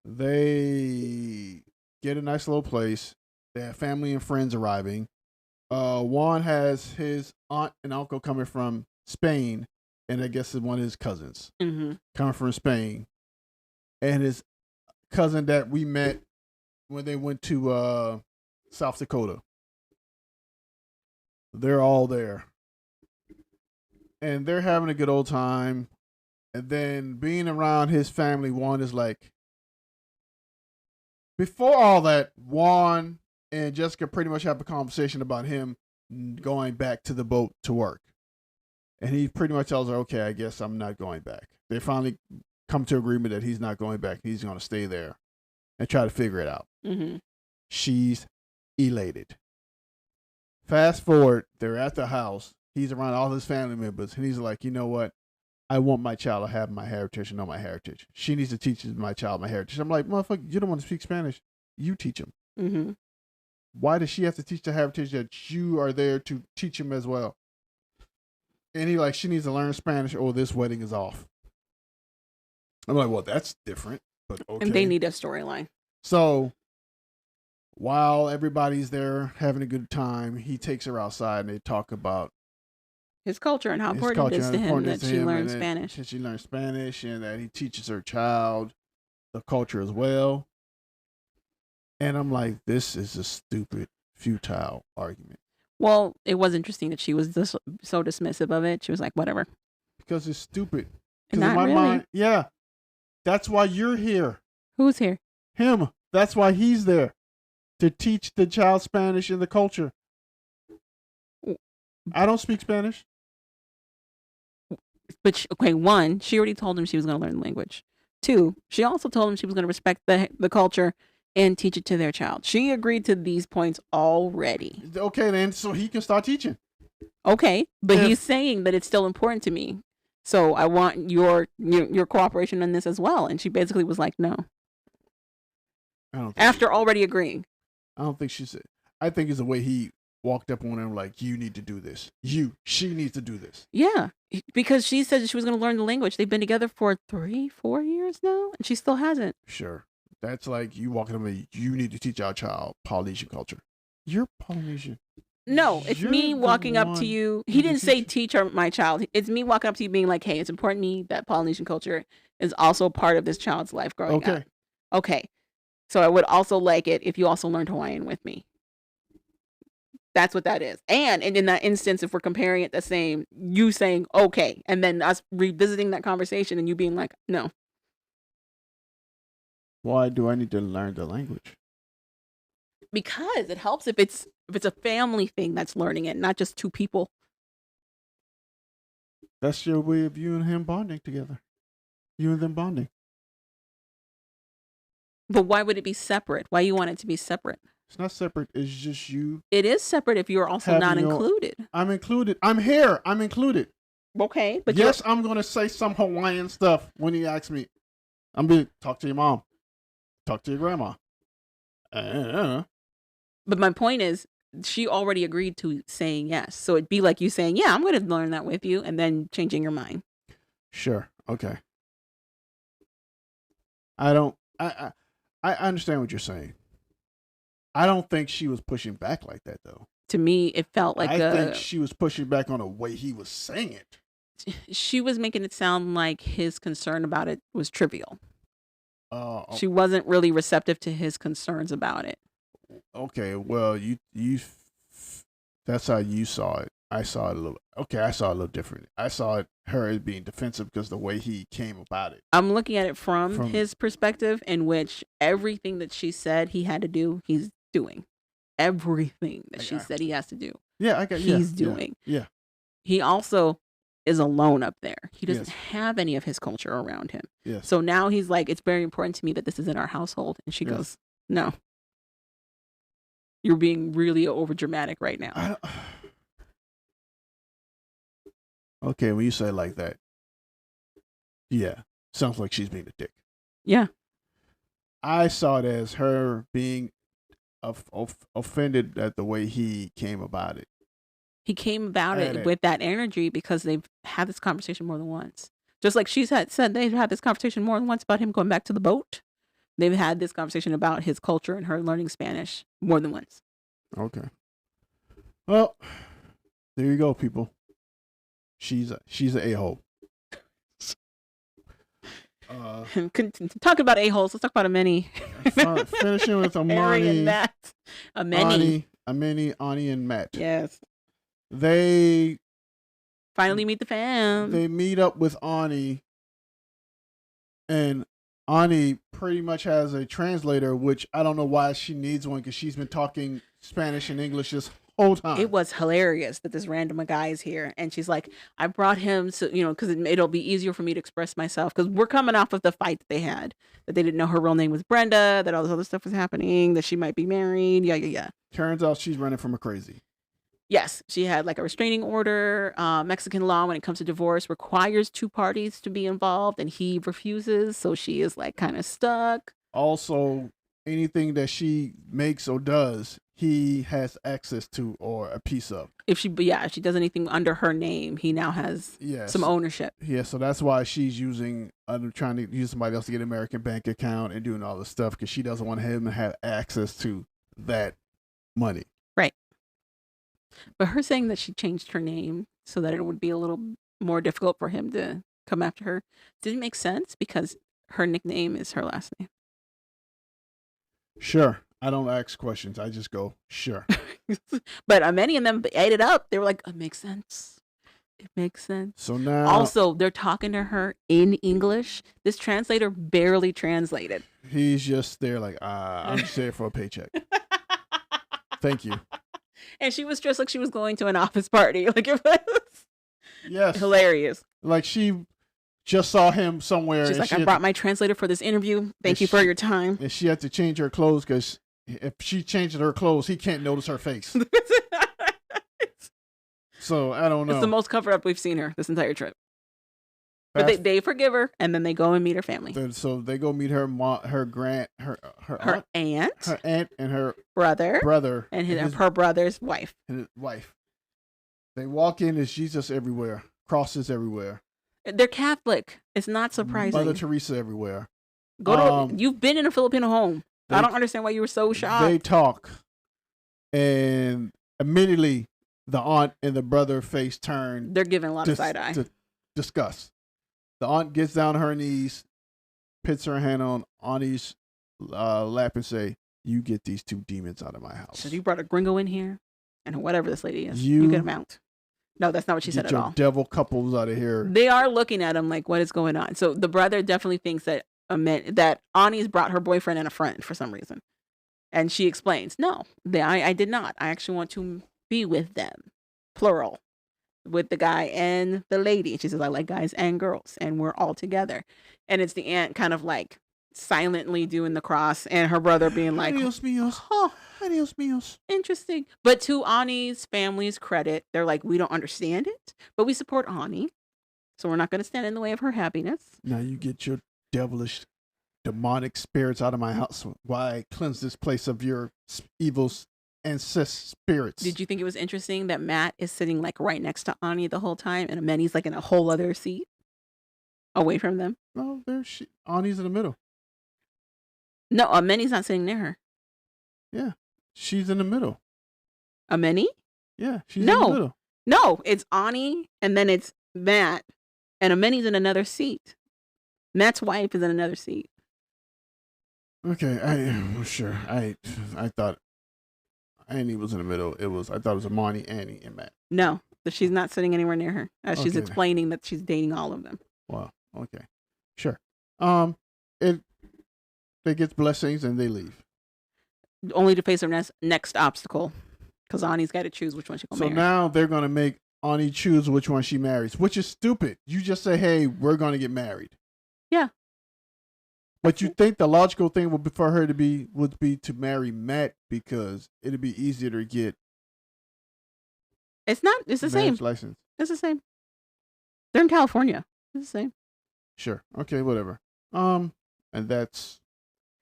They get a nice little place. They have family and friends arriving. Juan has his aunt and uncle coming from Spain, and I guess it's one of his cousins coming from Spain, and his cousin that we met when they went to South Dakota. They're all there. And they're having a good old time. And then being around his family, Juan is like... Before all that, Juan and Jessica pretty much have a conversation about him going back to the boat to work. And he pretty much tells her, okay, I guess I'm not going back. They finally come to agreement that he's not going back. He's going to stay there and try to figure it out. Mm-hmm. She's elated. Fast forward, they're at the house. He's around all his family members, and he's like, you know what? I want my child to have my heritage and know my heritage. She needs to teach my child my heritage. I'm like, motherfucker, you don't want to speak Spanish. You teach him. Mm-hmm. Why does she have to teach the heritage that you are there to teach him as well? And he like, she needs to learn Spanish or this wedding is off. I'm like, well, that's different, but okay. And they need a storyline. So while everybody's there having a good time, he takes her outside and they talk about his culture and how his important culture it is and to him importance that to she him, learns and Spanish. that she learns Spanish, and that he teaches her child the culture as well. And I'm like, this is a stupid, futile argument. Well, it was interesting that she was so dismissive of it. She was like, whatever. Because it's stupid. Because in Not my really. mind, yeah, that's why you're here. Who's here? Him. That's why he's there. To teach the child Spanish and the culture. I don't speak Spanish. But one, she already told him she was going to learn the language. Two, she also told him she was going to respect the culture and teach it to their child. She agreed to these points already. Okay, then, so he can start teaching. Okay, but he's saying that it's still important to me. So I want your cooperation on this as well. And she basically was like, no. After already agreeing. I don't think she said. I think it's the way he walked up on him like, you need to do this. She needs to do this. Yeah, because she said she was going to learn the language. They've been together for 3-4 years now, and she still hasn't. Sure. That's like you walking up to me, you need to teach our child Polynesian culture. You're Polynesian. No, it's me walking up to you. He didn't say teach my child. It's me walking up to you being like, hey, it's important to me that Polynesian culture is also part of this child's life growing up. Okay. So I would also like it if you also learned Hawaiian with me. That's what that is. And in that instance, if we're comparing it the same, you saying, okay, and then us revisiting that conversation and you being like, no. Why do I need to learn the language? Because it helps if it's a family thing that's learning it, not just two people. That's your way of you and him bonding together. You and them bonding. But why would it be separate? Why you want it to be separate? It's not separate. It's just you. It is separate if you're also not included. I'm included. I'm here. I'm included. Okay. But yes, I'm going to say some Hawaiian stuff when he asks me. I'm going to talk to your mom. Talk to your grandma. But my point is, she already agreed to saying yes. So it'd be like you saying, yeah, I'm going to learn that with you, and then changing your mind. Sure. Okay. I understand what you're saying. I don't think she was pushing back like that, though. To me, it felt like I think she was pushing back on the way he was saying it. She was making it sound like his concern about it was trivial. She wasn't really receptive to his concerns about it. Okay, well, you that's how you saw it. I saw it I saw it a little different. I saw her as being defensive because the way he came about it. I'm looking at it from his perspective, in which everything that she said he had to do, he's doing. Everything that she said he has to do. Yeah, he's doing. Yeah. He also is alone up there. He doesn't have any of his culture around him. Yes. So now he's like, it's very important to me that this is in our household. And she goes, no. You're being really over dramatic right now. Okay, when you say it like that, yeah, sounds like she's being a dick. Yeah. I saw it as her being offended at the way he came about it. He came about it with that energy because they've had this conversation more than once. Just like she's said they've had this conversation more than once about him going back to the boat. They've had this conversation about his culture and her learning Spanish more than once. Okay. Well, there you go, people. She's an a-hole. Talk about a-holes. Let's talk about Ameni. Finishing with Amani and Matt. Ameni, Ani, and Matt. Yes. They finally meet the fam. They meet up with Ani, and Ani pretty much has a translator, which I don't know why she needs one because she's been talking Spanish and English this whole time. It was hilarious that this random guy is here, and she's like, I brought him so, because it'll be easier for me to express myself, because we're coming off of the fight that they had, that they didn't know her real name was Brenda, that all this other stuff was happening, that she might be married, yeah. Turns out she's running from a crazy. Yes, she had like a restraining order. Mexican law, when it comes to divorce, requires two parties to be involved, and he refuses, so she is like kind of stuck. Also, anything that she makes or does, he has access to or a piece of. If she does anything under her name, he now has some ownership. Yeah, so that's why she's trying to use somebody else to get an American bank account and doing all this stuff, because she doesn't want him to have access to that money. Right. But her saying that she changed her name so that it would be a little more difficult for him to come after her didn't make sense because her nickname is her last name. Sure. I don't ask questions. I just go, sure. But many of them ate it up. They were like, it makes sense. It makes sense. So now. Also, they're talking to her in English. This translator barely translated. He's just there like, I'm just there for a paycheck. Thank you. And she was dressed like she was going to an office party. Like it was hilarious. Like she just saw him somewhere. She's like, I brought my translator for this interview. Thank you for your time. And she had to change her clothes because if she changes her clothes, he can't notice her face. So I don't know. It's the most cover up we've seen her this entire trip. But they forgive her and then they go and meet her family. So they go meet her aunt, her aunt and her brother and her brother's wife. And his wife. They walk in, there's Jesus everywhere, crosses everywhere. They're Catholic. It's not surprising. Mother Teresa everywhere. You've been in a Filipino home. I don't understand why you were so shocked. They talk, and immediately the aunt and the brother face turn. They're giving a lot of side eye. To discuss. The aunt gets down on her knees, puts her hand on Aunie's lap and say, you get these two demons out of my house. So you brought a gringo in here, and whatever this lady is, you get them out. No, that's not what she said at all. Get your devil couples out of here. They are looking at him like, what is going on? So the brother definitely thinks that Ani's brought her boyfriend and a friend for some reason. And she explains, no, I did not. I actually want to be with them, plural, with the guy and the lady. She says, I like guys and girls, and we're all together. And it's the aunt kind of like silently doing the cross, and her brother being like, Adios míos. Oh, adios míos. Interesting. But to Ani's family's credit, they're like, we don't understand it, but we support Ani, so we're not going to stand in the way of her happiness. Now you get your devilish, demonic spirits out of my house while I cleanse this place of your evil and cis spirits. Did you think it was interesting that Matt is sitting like right next to Ani the whole time, and Ameni's like in a whole other seat away from them? No, Ani's in the middle. No, Ameni's not sitting near her. Yeah, she's in the middle. Ameni? Yeah, she's in the middle. No, it's Ani, and then it's Matt, and Ameni's in another seat. Matt's wife is in another seat. Okay, sure. I thought Annie was in the middle. I thought it was Amani, Annie, and Matt. No, but she's not sitting anywhere near her. She's explaining that she's dating all of them. Wow. Okay. Sure. They get blessings and they leave. Only to face their next obstacle, because Ani's got to choose which one she's going to marry. So now they're going to make Ani choose which one she marries, which is stupid. You just say, hey, we're going to get married. Yeah. But you think the logical thing would be for her would be to marry Matt because it'd be easier to get. It's not. It's the same. License. It's the same. They're in California. It's the same. Sure. Okay. Whatever. And that's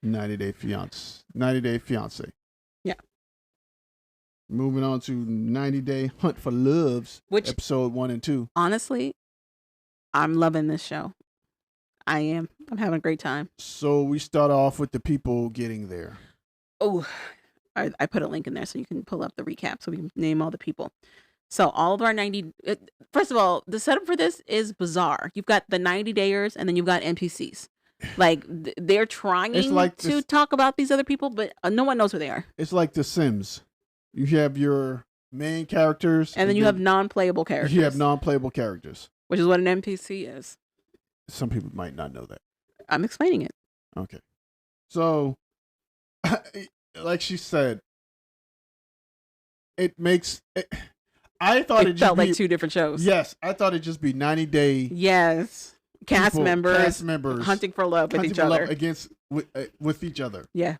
90 Day Fiance. Yeah. Moving on to 90 Day Hunt for Loves, which episode 1 and 2. Honestly, I'm loving this show. I am. I'm having a great time. So we start off with the people getting there. Oh, I put a link in there so you can pull up the recap so we can name all the people. So all of our 90... First of all, the setup for this is bizarre. You've got the 90 Dayers and then you've got NPCs. Like, they're trying to talk about these other people, but no one knows who they are. It's like The Sims. You have your main characters. And then you have non-playable characters. You have non-playable characters. Which is what an NPC is. Some people might not know that. I'm explaining it. Okay. So, like she said, it makes... I thought it felt like two different shows. Yes. I thought it'd just be 90 Day... Yes. Cast members hunting for love with each other. With each other. Yeah.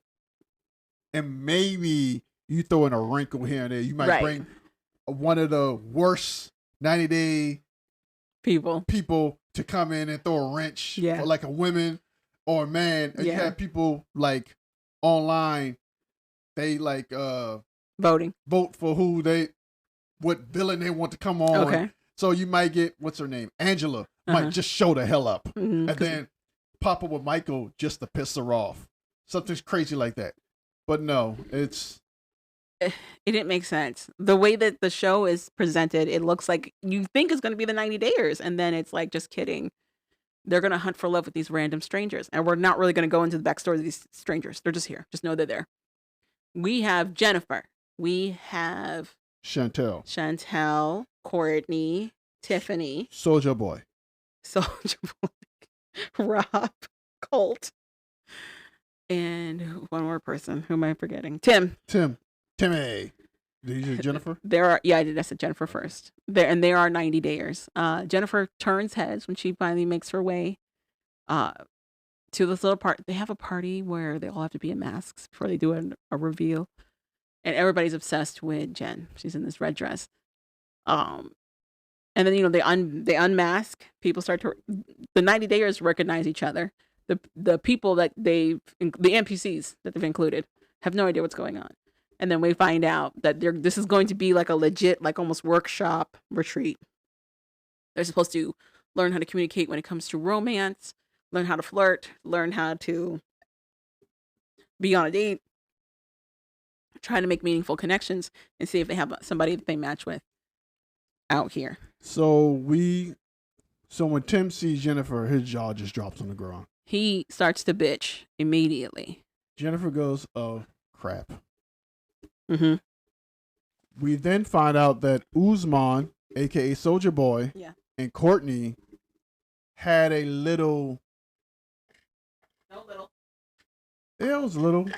And maybe you throw in a wrinkle here and there. You might bring one of the worst 90 Day people to come in and throw a wrench for like a woman or a man. And you have people like online, they like vote for what villain they want to come on. Okay. So you might get, what's her name? Angela might just show the hell up. Mm-hmm, and then pop up with Michael just to piss her off. Something's crazy like that. But no, it's it didn't make sense. The way that the show is presented, it looks like you think it's going to be the 90 Dayers, and then it's like, just kidding. They're going to hunt for love with these random strangers, and we're not really going to go into the backstory of these strangers. They're just here. Just know they're there. We have Jennifer. We have Chantel, Courtney, Tiffany, Soulja Boy, Rob, Colt, and one more person. Who am I forgetting? Timmy. Did you say Jennifer? I said Jennifer first. There are 90 Dayers. Jennifer turns heads when she finally makes her way to this little part. They have a party where they all have to be in masks before they do a reveal. And everybody's obsessed with Jen. She's in this red dress. And then, they unmask. People the 90 Dayers recognize each other. The people that the NPCs that they've included have no idea what's going on. And then we find out that this is going to be like a legit, like almost workshop retreat. They're supposed to learn how to communicate when it comes to romance, learn how to flirt, learn how to be on a date, try to make meaningful connections, and see if they have somebody that they match with out here. So when Tim sees Jennifer, his jaw just drops on the ground. He starts to bitch immediately. Jennifer goes, "Oh, crap." Mm-hmm. We then find out that Usman, a.k.a. Soulja Boy, and Courtney had a little... No little. It was little.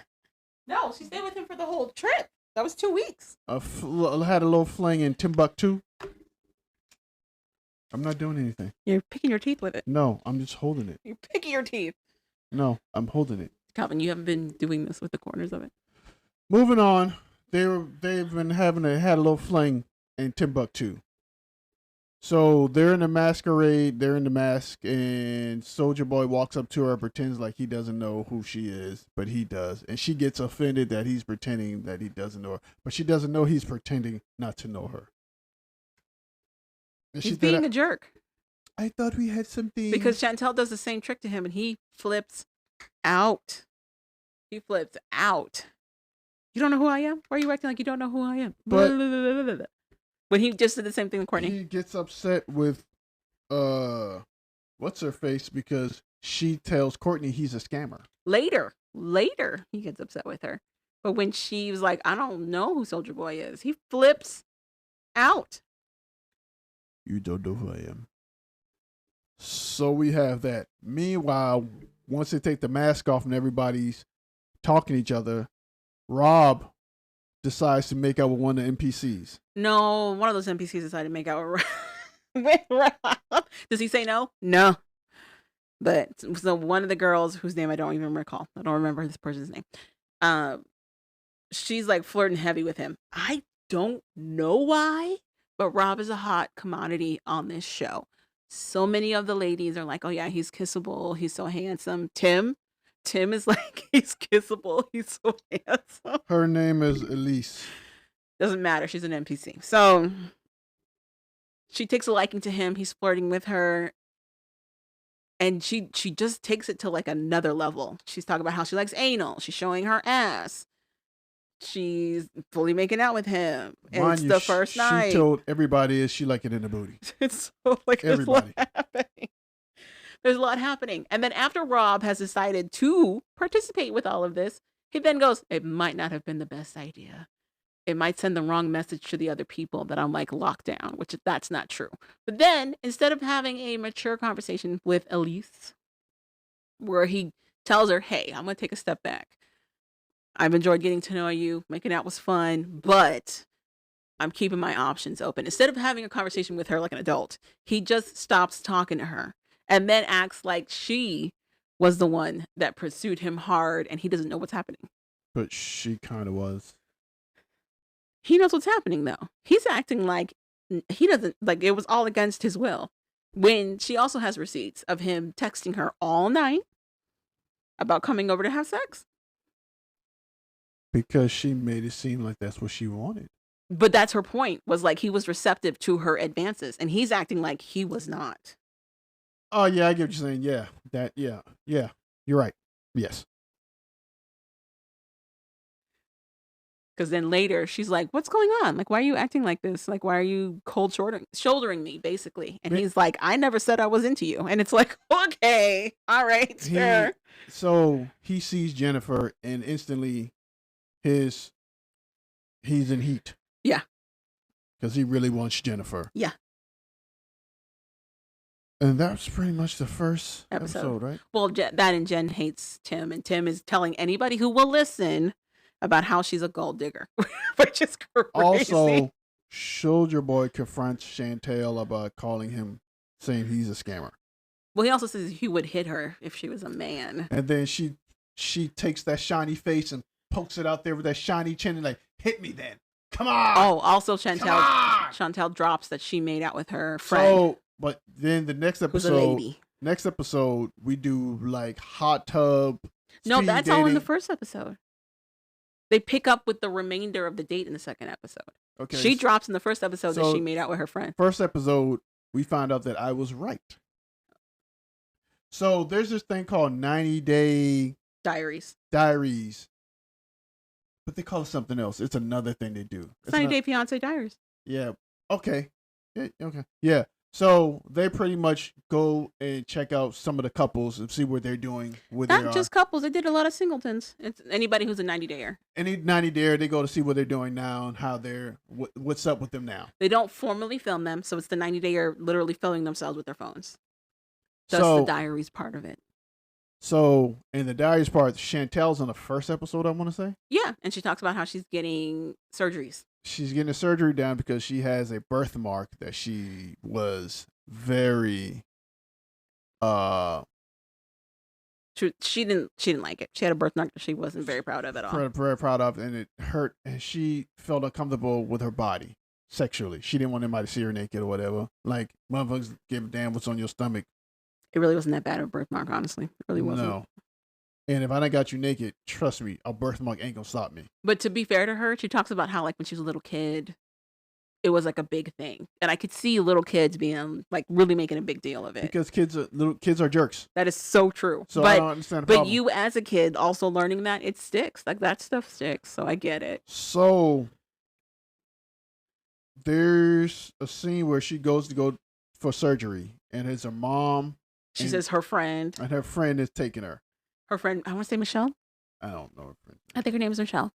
No, she stayed with him for the whole trip. That was 2 weeks. Had a little fling in Timbuktu. I'm not doing anything. You're picking your teeth with it. No, I'm just holding it. You're picking your teeth. No, I'm holding it. Calvin, you haven't been doing this with the corners of it. Moving on. They've been had a little fling in Timbuktu. So they're in the masquerade, they're in the mask, and Soulja Boy walks up to her and pretends like he doesn't know who she is, but he does. And she gets offended that he's pretending that he doesn't know her. But she doesn't know he's pretending not to know her. And he's being a jerk. I thought we had something. Because Chantel does the same trick to him and he flips out. You don't know who I am? Why are you acting like you don't know who I am? But when he just did the same thing with Courtney. He gets upset with what's her face because she tells Courtney he's a scammer. Later he gets upset with her. But when she was like, I don't know who Soulja Boy is, he flips out. You don't know who I am. So we have that. Meanwhile, once they take the mask off and everybody's talking to each other, Rob decides to make out with one of the NPCs. No, one of those NPCs decided to make out with Rob. Does he say no? No. But so one of the girls, whose name I don't even recall. I don't remember this person's name. She's like flirting heavy with him. I don't know why, but Rob is a hot commodity on this show. So many of the ladies are like, oh yeah, he's kissable. He's so handsome. Tim is like, he's kissable. He's so handsome. Her name is Elise. Doesn't matter. She's an NPC. So she takes a liking to him. He's flirting with her. And she just takes it to like another level. She's talking about how she likes anal. She's showing her ass. She's fully making out with him. It's the first night. She told everybody she liked it in the booty. It's so like everybody. There's a lot happening. And then after Rob has decided to participate with all of this, he then goes, it might not have been the best idea. It might send the wrong message to the other people that I'm like locked down, which that's not true. But then instead of having a mature conversation with Elise, where he tells her, hey, I'm going to take a step back. I've enjoyed getting to know you. Making out was fun, but I'm keeping my options open. Instead of having a conversation with her like an adult, he just stops talking to her and then acts like she was the one that pursued him hard and he doesn't know what's happening. But she kind of was. He knows what's happening, though. He's acting like he doesn't, like it was all against his will. When she also has receipts of him texting her all night about coming over to have sex. Because she made it seem like that's what she wanted. But that's her point, was like he was receptive to her advances. And he's acting like he was not. Oh, yeah, I get what you're saying. Yeah. You're right. Yes. Because then later she's like, "What's going on? Like, why are you acting like this? Like, why are you shouldering me, basically?" And he's like, "I never said I was into you." And it's like, okay, all right, sure. So he sees Jennifer, and instantly, he's in heat. Yeah. Because he really wants Jennifer. Yeah. And that's pretty much the first episode, right? Well, that and Jen hates Tim, and Tim is telling anybody who will listen about how she's a gold digger, which is crazy. Also, Soldier Boy confronts Chantel about calling him, saying he's a scammer. Well, he also says he would hit her if she was a man. And then she takes that shiny face and pokes it out there with that shiny chin and like, hit me then. Come on. Oh, also Chantel drops that she made out with her friend. So, but then the next episode, who's a lady. Next episode, we do like hot tub. No, that's dating. all in the first episode. They pick up with the remainder of the date in the second episode. Okay. She drops in the first episode that she made out with her friend. First episode, we find out that I was right. So there's this thing called 90-day diaries. But they call it something else. It's another thing they do. It's 90-day fiance diaries. Yeah. Okay. Yeah, okay. Yeah. So they pretty much go and check out some of the couples and see what they're doing. Not just couples. They did a lot of singletons. It's anybody who's a 90-dayer. Any 90-dayer, they go to see what they're doing now and how they're, what's up with them now. They don't formally film them. So it's the 90-dayer literally filming themselves with their phones. That's the diaries part of it. So in the diaries part, Chantel's on the first episode, I want to say. Yeah. And she talks about how she's getting surgeries. She's getting a surgery done because she has a birthmark that she was very she didn't like it. She had a birthmark that she wasn't very proud of at all. Very proud of, and it hurt, and she felt uncomfortable with her body sexually. She didn't want anybody to see her naked or whatever. Like, motherfuckers give a damn what's on your stomach. It really wasn't that bad of a birthmark, honestly. It really wasn't. No. And if I done got you naked, trust me, a birthmark ain't gonna stop me. But to be fair to her, she talks about how, like, when she was a little kid, it was like a big thing. And I could see little kids being like really making a big deal of it. Because little kids are jerks. That is so true. So I don't understand the problem. But you as a kid also learning that, it sticks. Like, that stuff sticks. So I get it. So there's a scene where she goes to go for surgery, and it's her mom. She says her friend. And her friend is taking her. Her friend, I want to say Michelle. I don't know her friend. I think her name is Michelle.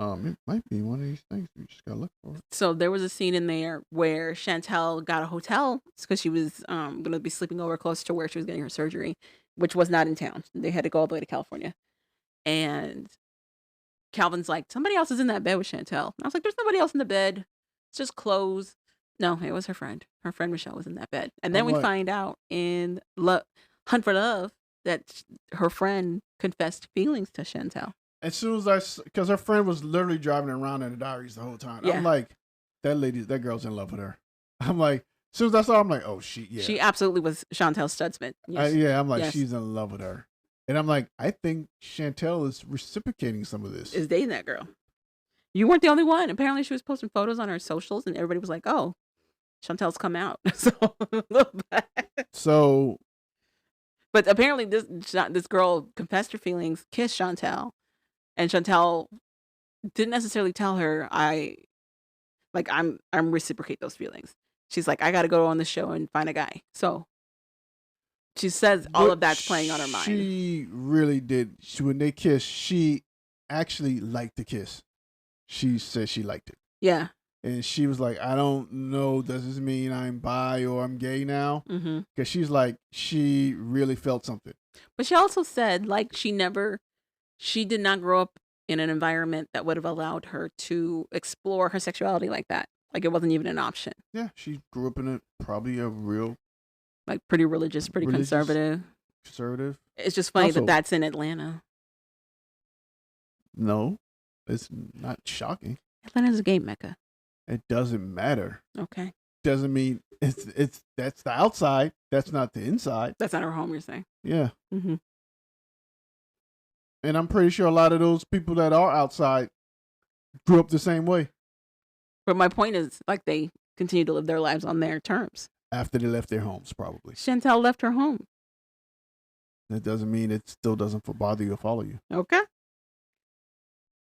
It might be one of these things. We just gotta look for it. So there was a scene in there where Chantel got a hotel because she was gonna be sleeping over close to where she was getting her surgery, which was not in town. They had to go all the way to California. And Calvin's like, somebody else is in that bed with Chantel. And I was like, there's nobody else in the bed. It's just clothes. No, it was her friend. Her friend Michelle was in that bed. And then we find out in Hunt for Love that her friend confessed feelings to Chantel. As soon as because her friend was literally driving around in the diaries the whole time. Yeah. I'm like, that girl's in love with her. I'm like, as soon as I saw her, I'm like, oh, she absolutely was Chantel's Studsman. Yes. I'm like, she's in love with her. And I'm like, I think Chantel is reciprocating some of this. Is dating that girl. You weren't the only one. Apparently she was posting photos on her socials and everybody was like, oh, Chantel's come out. So, but apparently this girl confessed her feelings, kissed Chantel, and Chantel didn't necessarily tell her I'm reciprocate those feelings. She's like, I got to go on the show and find a guy. So she says all of that's playing on her mind. She really did. When they kissed, she actually liked the kiss. She said she liked it. Yeah. And she was like, I don't know, does this mean I'm bi or I'm gay now? Because she's like, she really felt something. But she also said, like, she did not grow up in an environment that would have allowed her to explore her sexuality like that. Like, it wasn't even an option. Yeah, she grew up in probably a real... like, pretty religious, conservative. Conservative. It's just funny that that's in Atlanta. No, it's not shocking. Atlanta's a gay mecca. It doesn't matter. Okay. Doesn't mean it's that's the outside. That's not the inside. That's not her home, you're saying? Yeah. Mm-hmm. And I'm pretty sure a lot of those people that are outside grew up the same way. But my point is, like, they continue to live their lives on their terms. After they left their homes, probably. Chantel left her home. That doesn't mean it still doesn't bother you or follow you. Okay.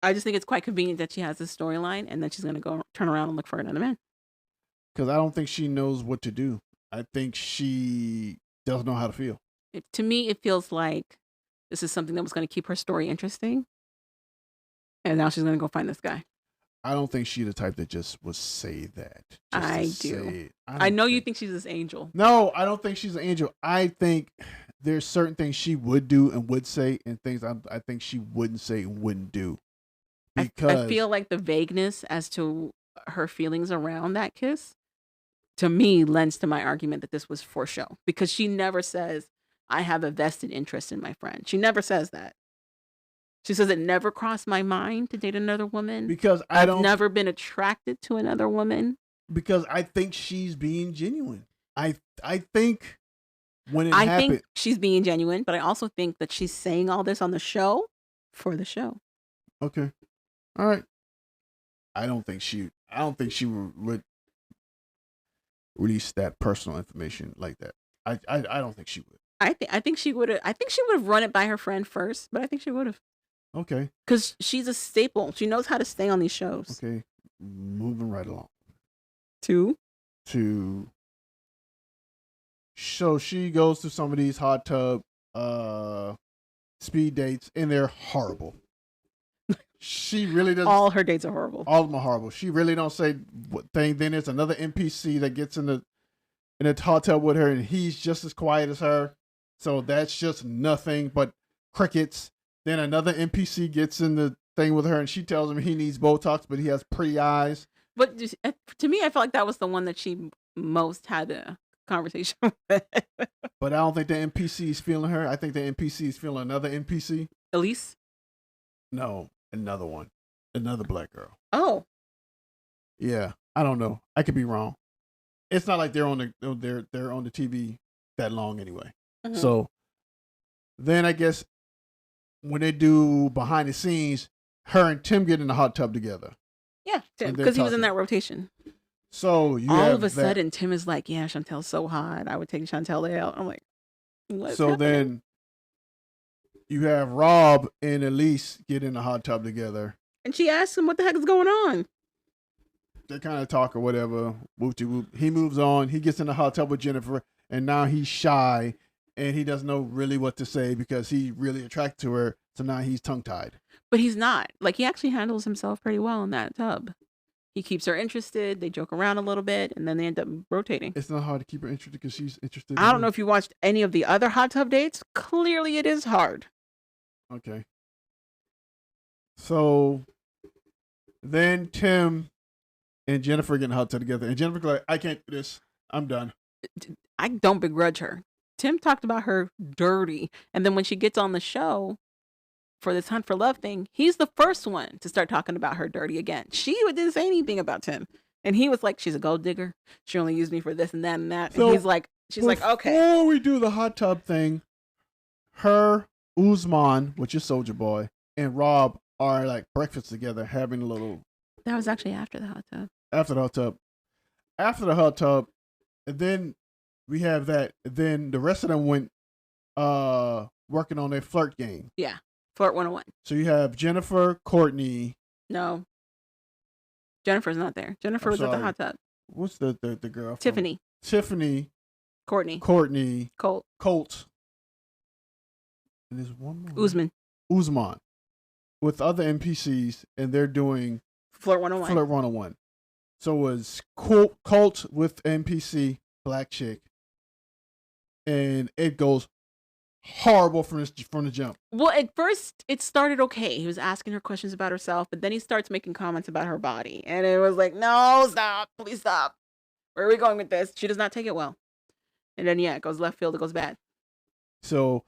I just think it's quite convenient that she has this storyline, and then she's gonna go turn around and look for another man. Because I don't think she knows what to do. I think she doesn't know how to feel. To me, it feels like this is something that was going to keep her story interesting, and now she's going to go find this guy. I don't think she's the type that just would say that. I do. I know you think she's this angel. No, I don't think she's an angel. I think there's certain things she would do and would say, and things I think she wouldn't say and wouldn't do. Because I feel like the vagueness as to her feelings around that kiss, to me, lends to my argument that this was for show. Because she never says, I have a vested interest in my friend. She never says that. She says it never crossed my mind to date another woman. Because I've never been attracted to another woman. Because I think she's being genuine. I think when it happened, I think she's being genuine, but I also think that she's saying all this on the show for the show. Okay. All right. I don't think she would release that personal information like that. I don't think she would. I think she would have run it by her friend first, but I think she would have. Okay. Because she's a staple. She knows how to stay on these shows. Okay. Moving right along. To so she goes to some of these hot tub speed dates, and they're horrible. She really doesn't. All her dates are horrible. All of them are horrible. She really don't say what thing. Then there's another NPC that gets in the hot tub with her, and he's just as quiet as her. So that's just nothing but crickets. Then another NPC gets in the thing with her, and she tells him he needs Botox, but he has pretty eyes. But to me, I felt like that was the one that she most had a conversation with. But I don't think the NPC is feeling her. I think the NPC is feeling another NPC. Elise? No, another one. Another black girl. Oh. Yeah, I don't know. I could be wrong. It's not like they're on the TV that long anyway. Mm-hmm. So then I guess when they do behind the scenes, her and Tim get in the hot tub together. Yeah, because he was in that rotation. So all of a sudden, Tim is like, "Yeah, Chantel's so hot. I would take Chantel out." I'm like, "What's happening?" Then you have Rob and Elise get in the hot tub together, and she asks him, "What the heck is going on?" They kind of talk or whatever. Whoop-de-whoop. He moves on. He gets in the hot tub with Jennifer, and now he's shy, and he doesn't know really what to say because he's really attracted to her. So now he's tongue-tied. But he's not. Like, he actually handles himself pretty well in that tub. He keeps her interested. They joke around a little bit, and then they end up rotating. It's not hard to keep her interested because she's interested. I don't know if you watched any of the other hot tub dates. Clearly, it is hard. Okay. So then Tim and Jennifer get in the hot tub together, and Jennifer's like, "I can't do this. I'm done." I don't begrudge her. Tim talked about her dirty, and then when she gets on the show for this Hunt for Love thing, he's the first one to start talking about her dirty again. She didn't say anything about Tim, and he was like, "She's a gold digger. She only used me for this and that and that." So and she's like, "Okay." Before we do the hot tub thing, her, Usman, which is Soldier Boy, and Rob are like breakfast together, having a little. That was actually after the hot tub. After the hot tub, and then we have that. Then the rest of them went working on their flirt game. Yeah, Flirt 101. So you have Jennifer, Courtney. No, Jennifer's not there. Jennifer was at the hot tub. What's the girl? Tiffany. Courtney. Colt. And there's one more. Usman. With other NPCs, and they're doing Flirt 101. So it was Colt with NPC, black chick, and it goes horrible from the jump. Well, at first it started okay. He was asking her questions about herself, but then he starts making comments about her body, and it was like, "No, stop! Please stop! Where are we going with this?" She does not take it well, and then it goes left field. It goes bad. So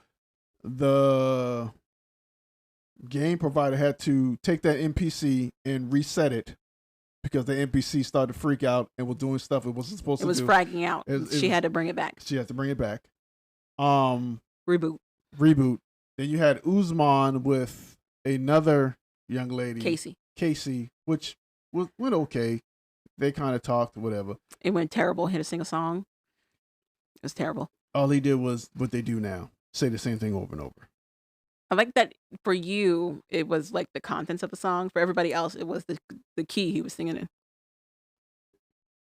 the game provider had to take that NPC and reset it because the NPC started to freak out and was doing stuff it wasn't supposed to do. It was fragging out. She had to bring it back. She had to bring it back. Reboot. Then you had Usman with another young lady. Casey, which went okay. They kind of talked, whatever. It went terrible. He had to sing a song. It was terrible. All he did was what they do now. Say the same thing over and over. I like that for you, it was like the contents of the song. For everybody else, it was the key he was singing in.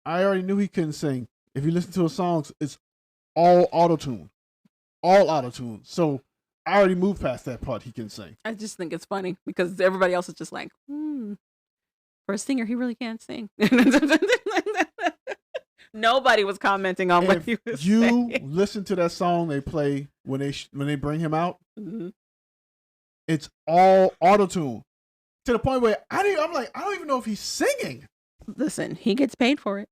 I already knew he couldn't sing. If you listen to his songs, it's all auto-tune. All auto-tune. So I already moved past that part he can sing. I just think it's funny because everybody else is just like, for a singer, he really can't sing. Nobody was commenting on what he was saying. You listen to that song they play when they bring him out. Mm-hmm. It's all auto-tune. To the point where I'm like, I don't even know if he's singing. Listen, he gets paid for it.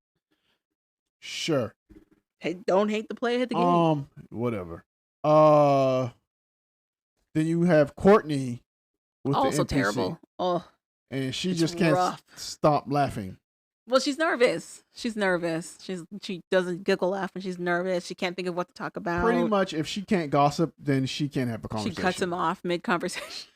Sure. Hey, don't hate the player, hit the game. Whatever. Then you have Courtney with also the NPC, terrible. Oh, and she just can't stop laughing. Well, she's nervous. She's nervous. She doesn't giggle laugh when she's nervous. She can't think of what to talk about. Pretty much, if she can't gossip, then she can't have a conversation. She cuts him off mid-conversation.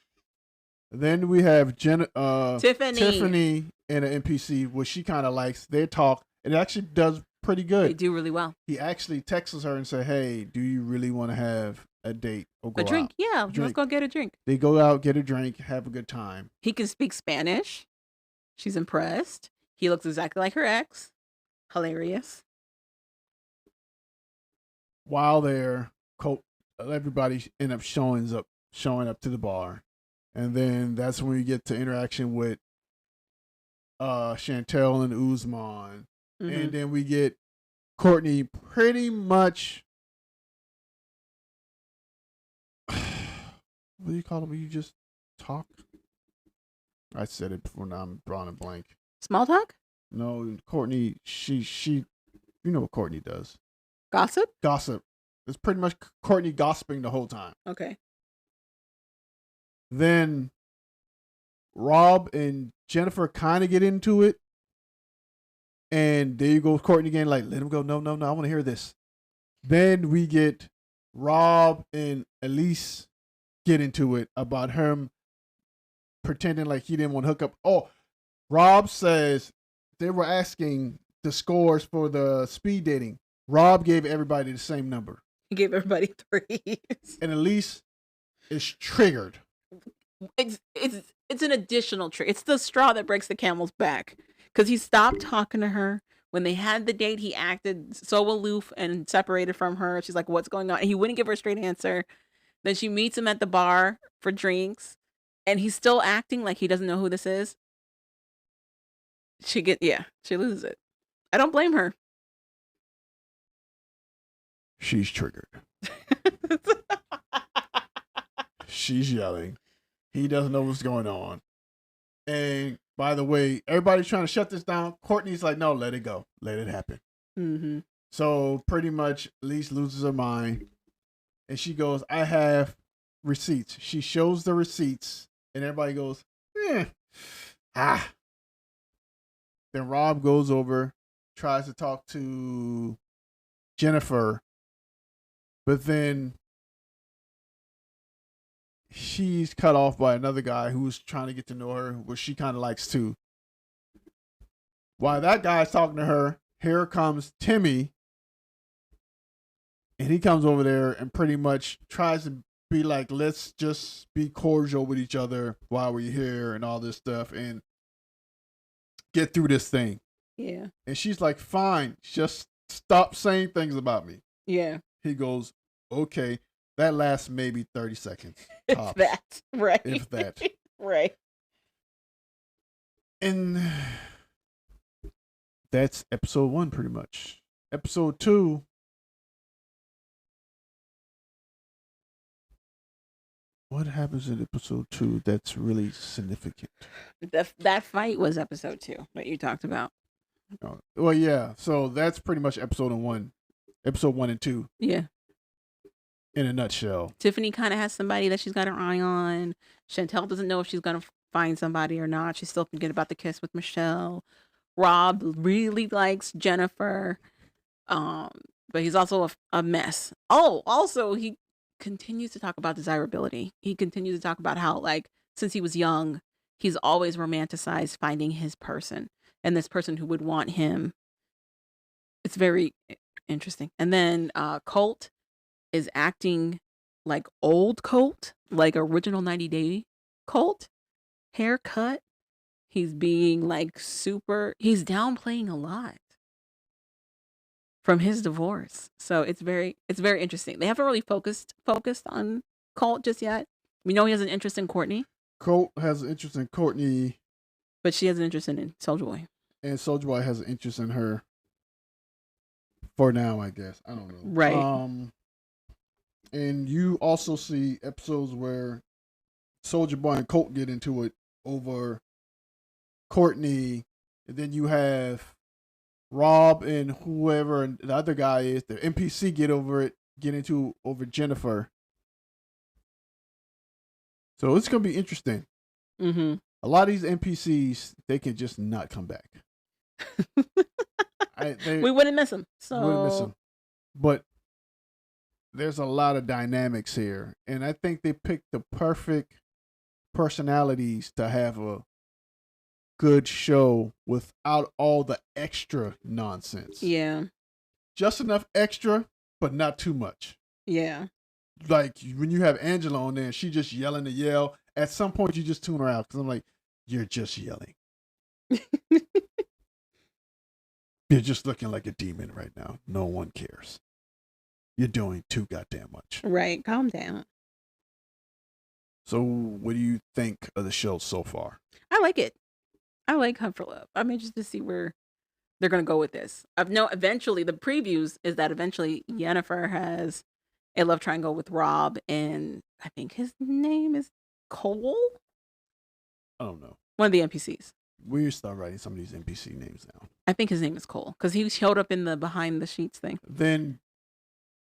Then we have Tiffany and an NPC, which she kind of likes. They talk, and it actually does pretty good. They do really well. He actually texts her and say, "Hey, do you really want to have a date or go a drink? Out? Yeah, let's go get a drink." They go out, get a drink, have a good time. He can speak Spanish. She's impressed. He looks exactly like her ex. Hilarious. While there, everybody end up showing up to the bar, and then that's when we get to interaction with Chantel and Uzman, and then we get Courtney pretty much. What do you call it when you just talk? I said it before. Now I'm drawing a blank. Small talk? No, Courtney. She. You know what Courtney does? Gossip. It's pretty much Courtney gossiping the whole time. Okay. Then Rob and Jennifer kind of get into it, and there you go, Courtney again. Like, let him go. No. I want to hear this. Then we get Rob and Elise get into it about him pretending like he didn't want to hook up. Oh, Rob says they were asking the scores for the speed dating. Rob gave everybody the same number. He gave everybody 3. And Elise is triggered. It's an additional trick. It's the straw that breaks the camel's back. Because he stopped talking to her. When they had the date, he acted so aloof and separated from her. She's like, what's going on? And he wouldn't give her a straight answer. Then she meets him at the bar for drinks. And he's still acting like he doesn't know who this is. She loses it. I don't blame her. She's triggered. She's yelling. He doesn't know what's going on. And by the way, everybody's trying to shut this down. Courtney's like, no, let it go. Let it happen. Mm-hmm. So pretty much Elise loses her mind. And she goes, I have receipts. She shows the receipts. And everybody goes, Then Rob goes over, tries to talk to Jennifer. But then she's cut off by another guy who's trying to get to know her, which she kind of likes too. While that guy's talking to her, here comes Timmy. And he comes over there and pretty much tries to be like, let's just be cordial with each other while we're here and all this stuff and get through this thing. Yeah. And she's like, fine, just stop saying things about me. Yeah. He goes, okay, that lasts maybe 30 seconds. If that. Right. If that. Right. And that's episode 1 pretty much. Episode 2. What happens in episode 2 that's really significant? That fight was episode 2 that you talked about. Oh, well, yeah. So that's pretty much episode 1. Episode 1 and 2. Yeah. In a nutshell. Tiffany kind of has somebody that she's got her eye on. Chantel doesn't know if she's going to find somebody or not. She's still thinking about the kiss with Michelle. Rob really likes Jennifer. But he's also a mess. Oh, also, he continues to talk about desirability. He continues to talk about how, like, since he was young, he's always romanticized finding his person and this person who would want him. It's very interesting. And then Colt is acting like old Colt like original 90 Day cult haircut. He's being like he's downplaying a lot from his divorce. So it's very interesting. They haven't really focused on Colt just yet. We know he has an interest in Courtney, Colt has an interest in Courtney, but she has an interest in Soulja Boy. and Soulja Boy has an interest in her. For now, I guess. I don't know. Right. And you also see episodes where Soulja Boy and Colt get into it over Courtney, and then you have Rob and whoever the other guy is, the NPC get into over Jennifer. So it's gonna be interesting. Mm-hmm. A lot of these NPCs, they can just not come back. We wouldn't miss them. But there's a lot of dynamics here, and I think they picked the perfect personalities to have a good show without all the extra nonsense. Yeah. Just enough extra, but not too much. Yeah. Like when you have Angela on there and she just yelling to yell, at some point you just tune her out because I'm like, you're just yelling. You're just looking like a demon right now. No one cares. You're doing too goddamn much. Right. Calm down. So what do you think of the show so far? I like it. I like Hunt for Love. I'm interested to see where they're going to go with this. Eventually, the previews is that eventually Yennefer has a love triangle with Rob, and I think his name is Cole? I don't know. One of the NPCs. We start writing some of these NPC names now. I think his name is Cole, because he showed up in the behind the sheets thing. Then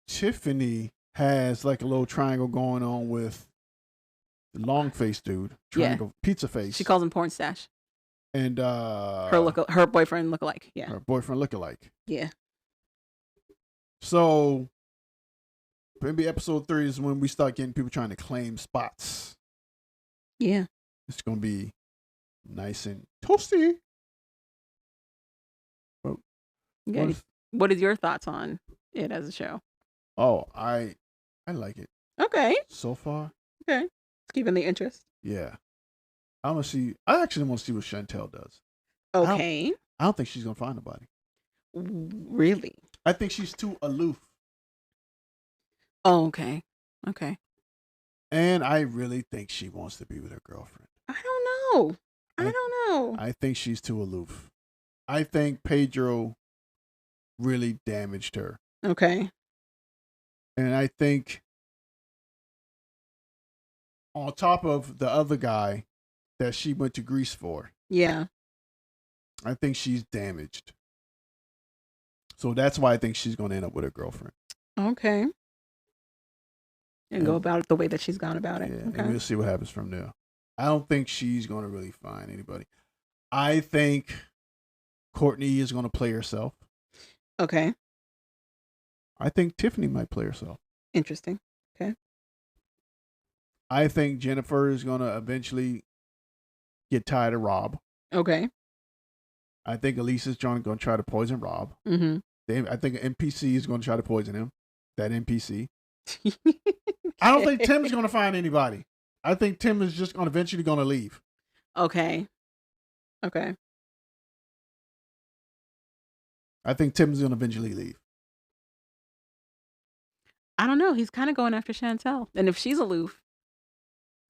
Tiffany has like a little triangle going on with the long face dude. Triangle, pizza face. She calls him Porn Stash. And her boyfriend look-alike. Yeah. Her boyfriend look-alike. Yeah. So maybe episode 3 is when we start getting people trying to claim spots. Yeah. It's gonna be nice and toasty. Okay. What is your thoughts on it as a show? Oh, I like it. Okay. So far. Okay. It's keeping the interest. Yeah. I actually want to see what Chantel does. Okay. I don't think she's gonna find nobody. Really? I think she's too aloof. Oh, okay. Okay. And I really think she wants to be with her girlfriend. I don't know. I think she's too aloof. I think Pedro really damaged her. Okay. And I think on top of the other guy that she went to Greece for. Yeah. I think she's damaged. So that's why I think she's going to end up with her girlfriend. Okay. And go about it the way that she's gone about it. Yeah, okay. And we'll see what happens from there. I don't think she's going to really find anybody. I think Courtney is going to play herself. Okay. I think Tiffany might play herself. Interesting. Okay. I think Jennifer is going to eventually get tired of Rob. Okay. I think Elise is going to try to poison Rob. Mm-hmm. I think an NPC is going to try to poison him. That NPC. I don't think Tim's going to find anybody. I think Tim is just eventually going to leave. Okay. Okay. I think Tim's going to eventually leave. I don't know. He's kind of going after Chantel. And if she's aloof,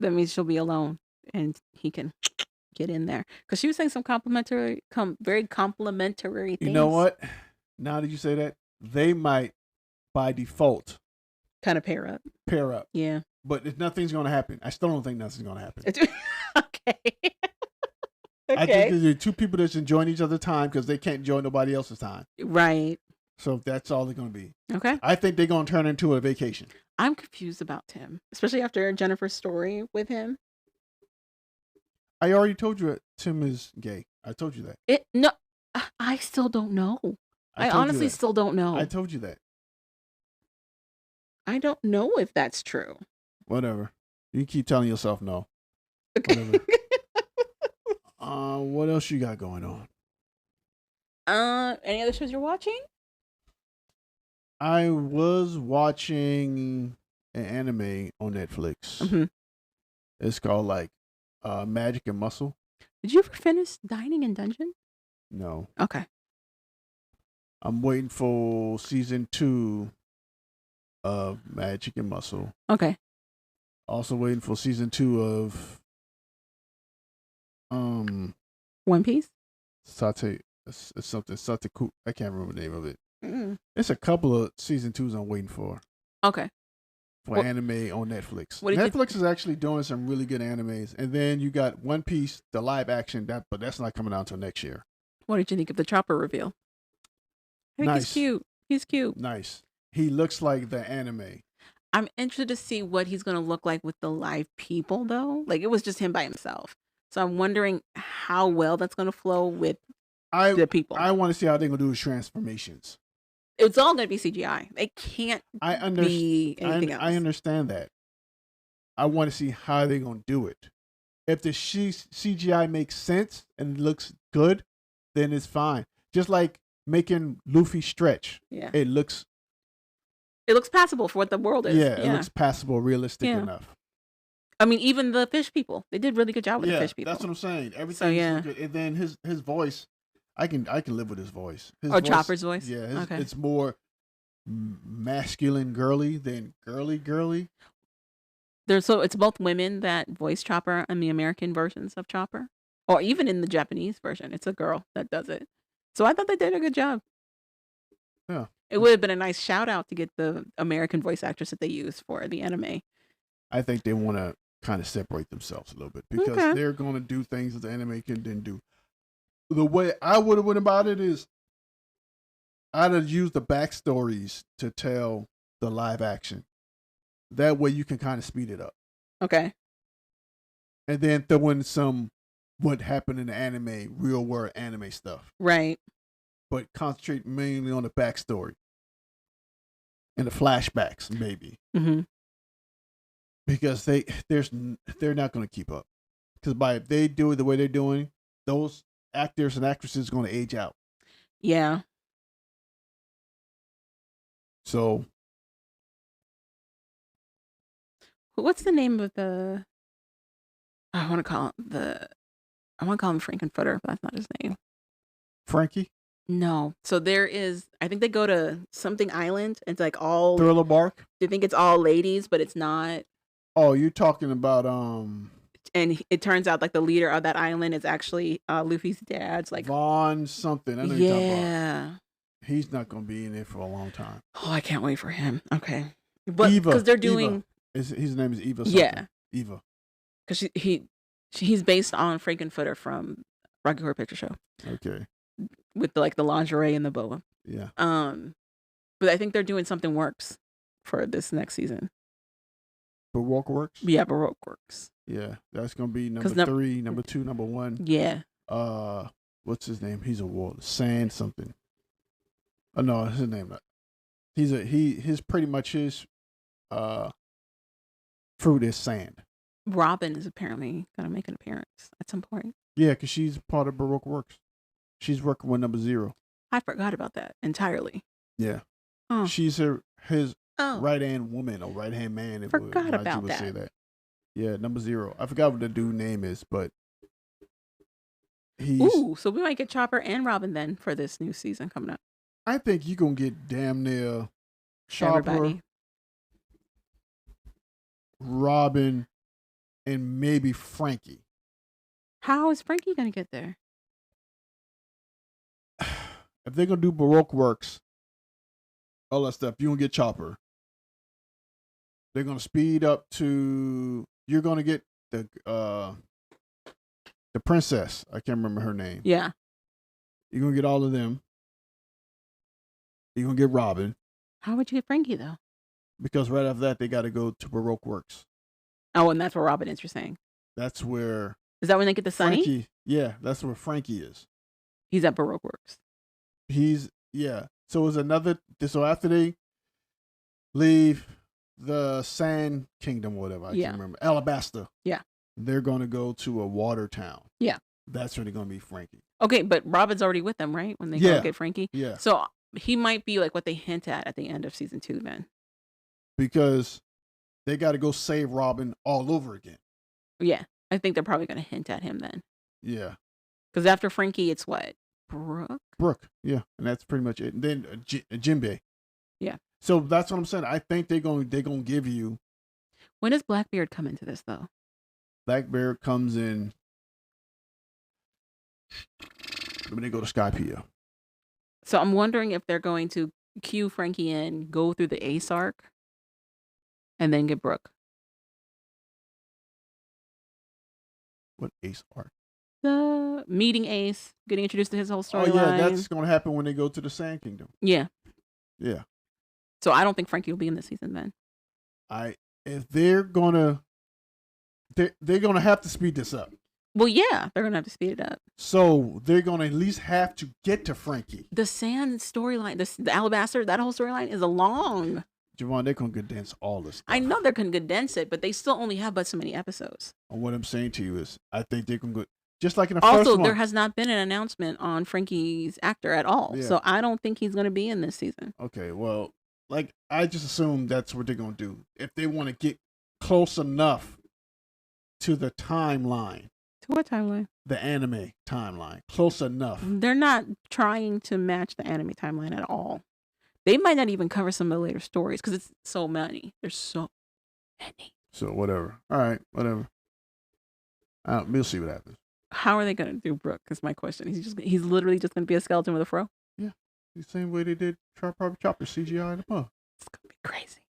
that means she'll be alone and he can get in there. Because she was saying some very complimentary things. You know what? Now that you say that, they might, by default, kind of pair up. Yeah. But nothing's going to happen. I still don't think nothing's going to happen. Okay. I think there's two people that's enjoying each other's time because they can't enjoy nobody else's time. Right. So that's all they're going to be. Okay. I think they're going to turn into a vacation. I'm confused about Tim, especially after Jennifer's story with him. I already told you that Tim is gay. I told you that. No, I still don't know. I honestly still don't know. I told you that. I don't know if that's true. Whatever. You keep telling yourself no. Whatever. What else you got going on? Any other shows you're watching? I was watching an anime on Netflix. hmm It's called like Magic and Muscle. Did you ever finish Dining in Dungeon? No, Okay. I'm waiting for season 2 of Magic and Muscle. Okay. Also waiting for season 2 of One Piece? Sate. It's something Sate. I can't remember the name of it. Mm. It's a couple of season 2s I'm waiting for Okay. What- anime on Netflix. what did you- Netflix is actually doing some really good animes, and then you got One Piece, the live action. But that's not coming out until next year. What did you think of the Chopper reveal? I think he's Nice. cute. He's cute. Nice. He looks like the anime. I'm interested to see what he's going to look like with the live people, though. Like, it was just him by himself. So I'm wondering how well that's going to flow with the people. I want to see how they're gonna do his transformations. It's all going to be CGI. It can't I be anything else. I understand that. I want to see how they're gonna do it. If the CGI makes sense and looks good, then it's fine. Just like making Luffy stretch. Yeah. It looks passable for what the world is. it looks passable, realistic Yeah. enough. I mean, even the fish people, they did really good job with the fish people. That's what I'm saying. Everything. yeah. Good. And then his voice, I can live with his voice. His Or Chopper's voice? Yeah, Okay. it's more masculine, girly than girly. So it's both women that voice Chopper in the American versions of Chopper, or even in the Japanese version, it's a girl that does it. So I thought they did a good job. Yeah. It would have been a nice shout out to get the American voice actress that they used for the anime. I think they want to kind of separate themselves a little bit because Okay. they're going to do things that the anime didn't do. The way I would have went about it is I'd have used the backstories to tell the live action. That way you can kind of speed it up. Okay. And then throw in some what happened in the anime, real world anime stuff. Right. But concentrate mainly on the backstory. And the flashbacks, maybe. hmm Because they're not going to keep up. Because if they do it the way they're doing, those actors and actresses are going to age out. Yeah. So What's the name of the? I want to call him Frankenfooter, but that's not his name. Frankie, No. So there is. I think they go to something island. It's like all. Thriller Bark. They think it's all ladies, but it's not. Oh, you're talking about And it turns out like the leader of that island is actually Luffy's dad's like. Vaughn something. I know you're talking about. Yeah. He's not going to be in it for a long time. Oh, I can't wait for him. Okay. But Eva, because they're doing. His name is Eva. Something. Yeah. Eva. Because he's based on Frankenfooter from Rocky Horror Picture Show Okay. with the lingerie and the boa. Yeah. But I think they're doing something works for this next season. Baroque Works. Yeah, Baroque works. Yeah, that's gonna be number 3, number 2, number 1. Yeah. What's his name? He's a warlord. Sand something. Oh no, his name not. His pretty much his fruit is sand. Robin is apparently gonna make an appearance at some point. Yeah, because she's part of Baroque Works. She's working with number 0. I forgot about that entirely. Yeah. Oh. She's his Oh. right hand woman or right hand man. If Forgot how you about would say that. that. Yeah, number 0. I forgot what the dude name is, but he's. Ooh, so we might get Chopper and Robin then for this new season coming up. I think you're gonna get damn near Chopper, Everybody. Robin, and maybe Frankie. How is Frankie gonna get there? If they're gonna do Baroque Works, all that stuff, you're gonna get Chopper. They're gonna speed up to. You're gonna get the princess. I can't remember her name. Yeah. You're gonna get all of them. You're gonna get Robin How would you get Frankie though? because right after that they got to go to Baroque Works. Oh, and that's where Robin is. You're saying That's where is that when they get the Sunny? Frankie. Yeah, that's where Frankie is. He's at Baroque Works. So it's another. So after they leave the Sand Kingdom, whatever I Yeah. can't remember, Alabasta. Yeah. They're gonna go to a water town. Yeah. That's where they're gonna be Frankie. Okay, but Robin's already with them, right? When they go Yeah. get Frankie. Yeah, So he might be like what they hint at the end of season 2 then. because they got to go save Robin all over again. Yeah, I think they're probably going to hint at him then. Yeah. Because after Frankie, it's what? Brooke? Yeah. And that's pretty much it. And then Jinbei. Yeah. So that's what I'm saying. I think they're going to give you. When does Blackbeard come into this, though? Blackbeard comes in when they go to Skypiea. So I'm wondering if they're going to cue Frankie in, go through the Ace arc, and then get Brooke. What Ace arc? The meeting Ace, getting introduced to his whole storyline. Oh, yeah, that's going to happen when they go to the Sand Kingdom. Yeah. Yeah. So I don't think Frankie will be in this season then. If they're gonna have to speed this up. Well, yeah, they're gonna have to speed it up. So they're gonna at least have to get to Frankie. The Sand storyline, the Alabaster, that whole storyline is a long. Javon, they're gonna condense all this stuff. I know they're gonna condense it, but they still only have but so many episodes. And what I'm saying to you is, I think they're gonna go just like in the first one. Also, there has not been an announcement on Frankie's actor at all, so I don't think he's gonna be in this season. Okay, well. Like, I just assume that's what they're going to do. If they want to get close enough to the timeline. To what timeline? The anime timeline. Close enough. They're not trying to match the anime timeline at all. They might not even cover some of the later stories because it's so many. There's so many. So, whatever. All right, whatever. We'll see what happens. How are they going to do Brooke is my question. He's literally just going to be a skeleton with a fro? Yeah. The same way they did Private Chopper CGI in the pub. It's gonna be crazy.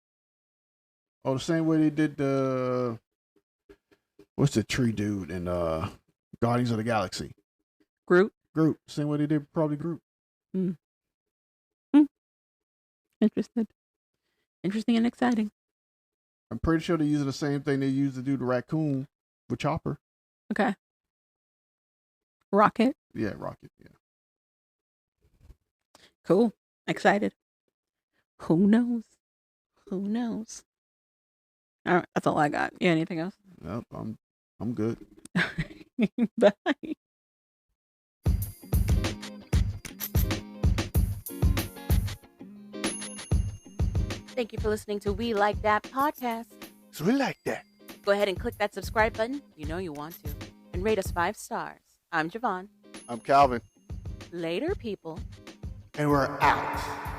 Oh, the same way they did what's the tree dude in Guardians of the Galaxy? Groot. Same way they did probably Groot. Interesting and exciting. I'm pretty sure they're using the same thing they used to do the raccoon with Chopper. Okay. Rocket. Yeah, Rocket. Yeah. Cool. Excited. Who knows? All right, that's all I got. Yeah, anything else? Nope, I'm good. Bye. Thank you for listening to We Like That podcast. So we like that. Go ahead and click that subscribe button. You know you want to. And rate us 5 stars. I'm Javon. I'm Calvin. Later, people. And we're out.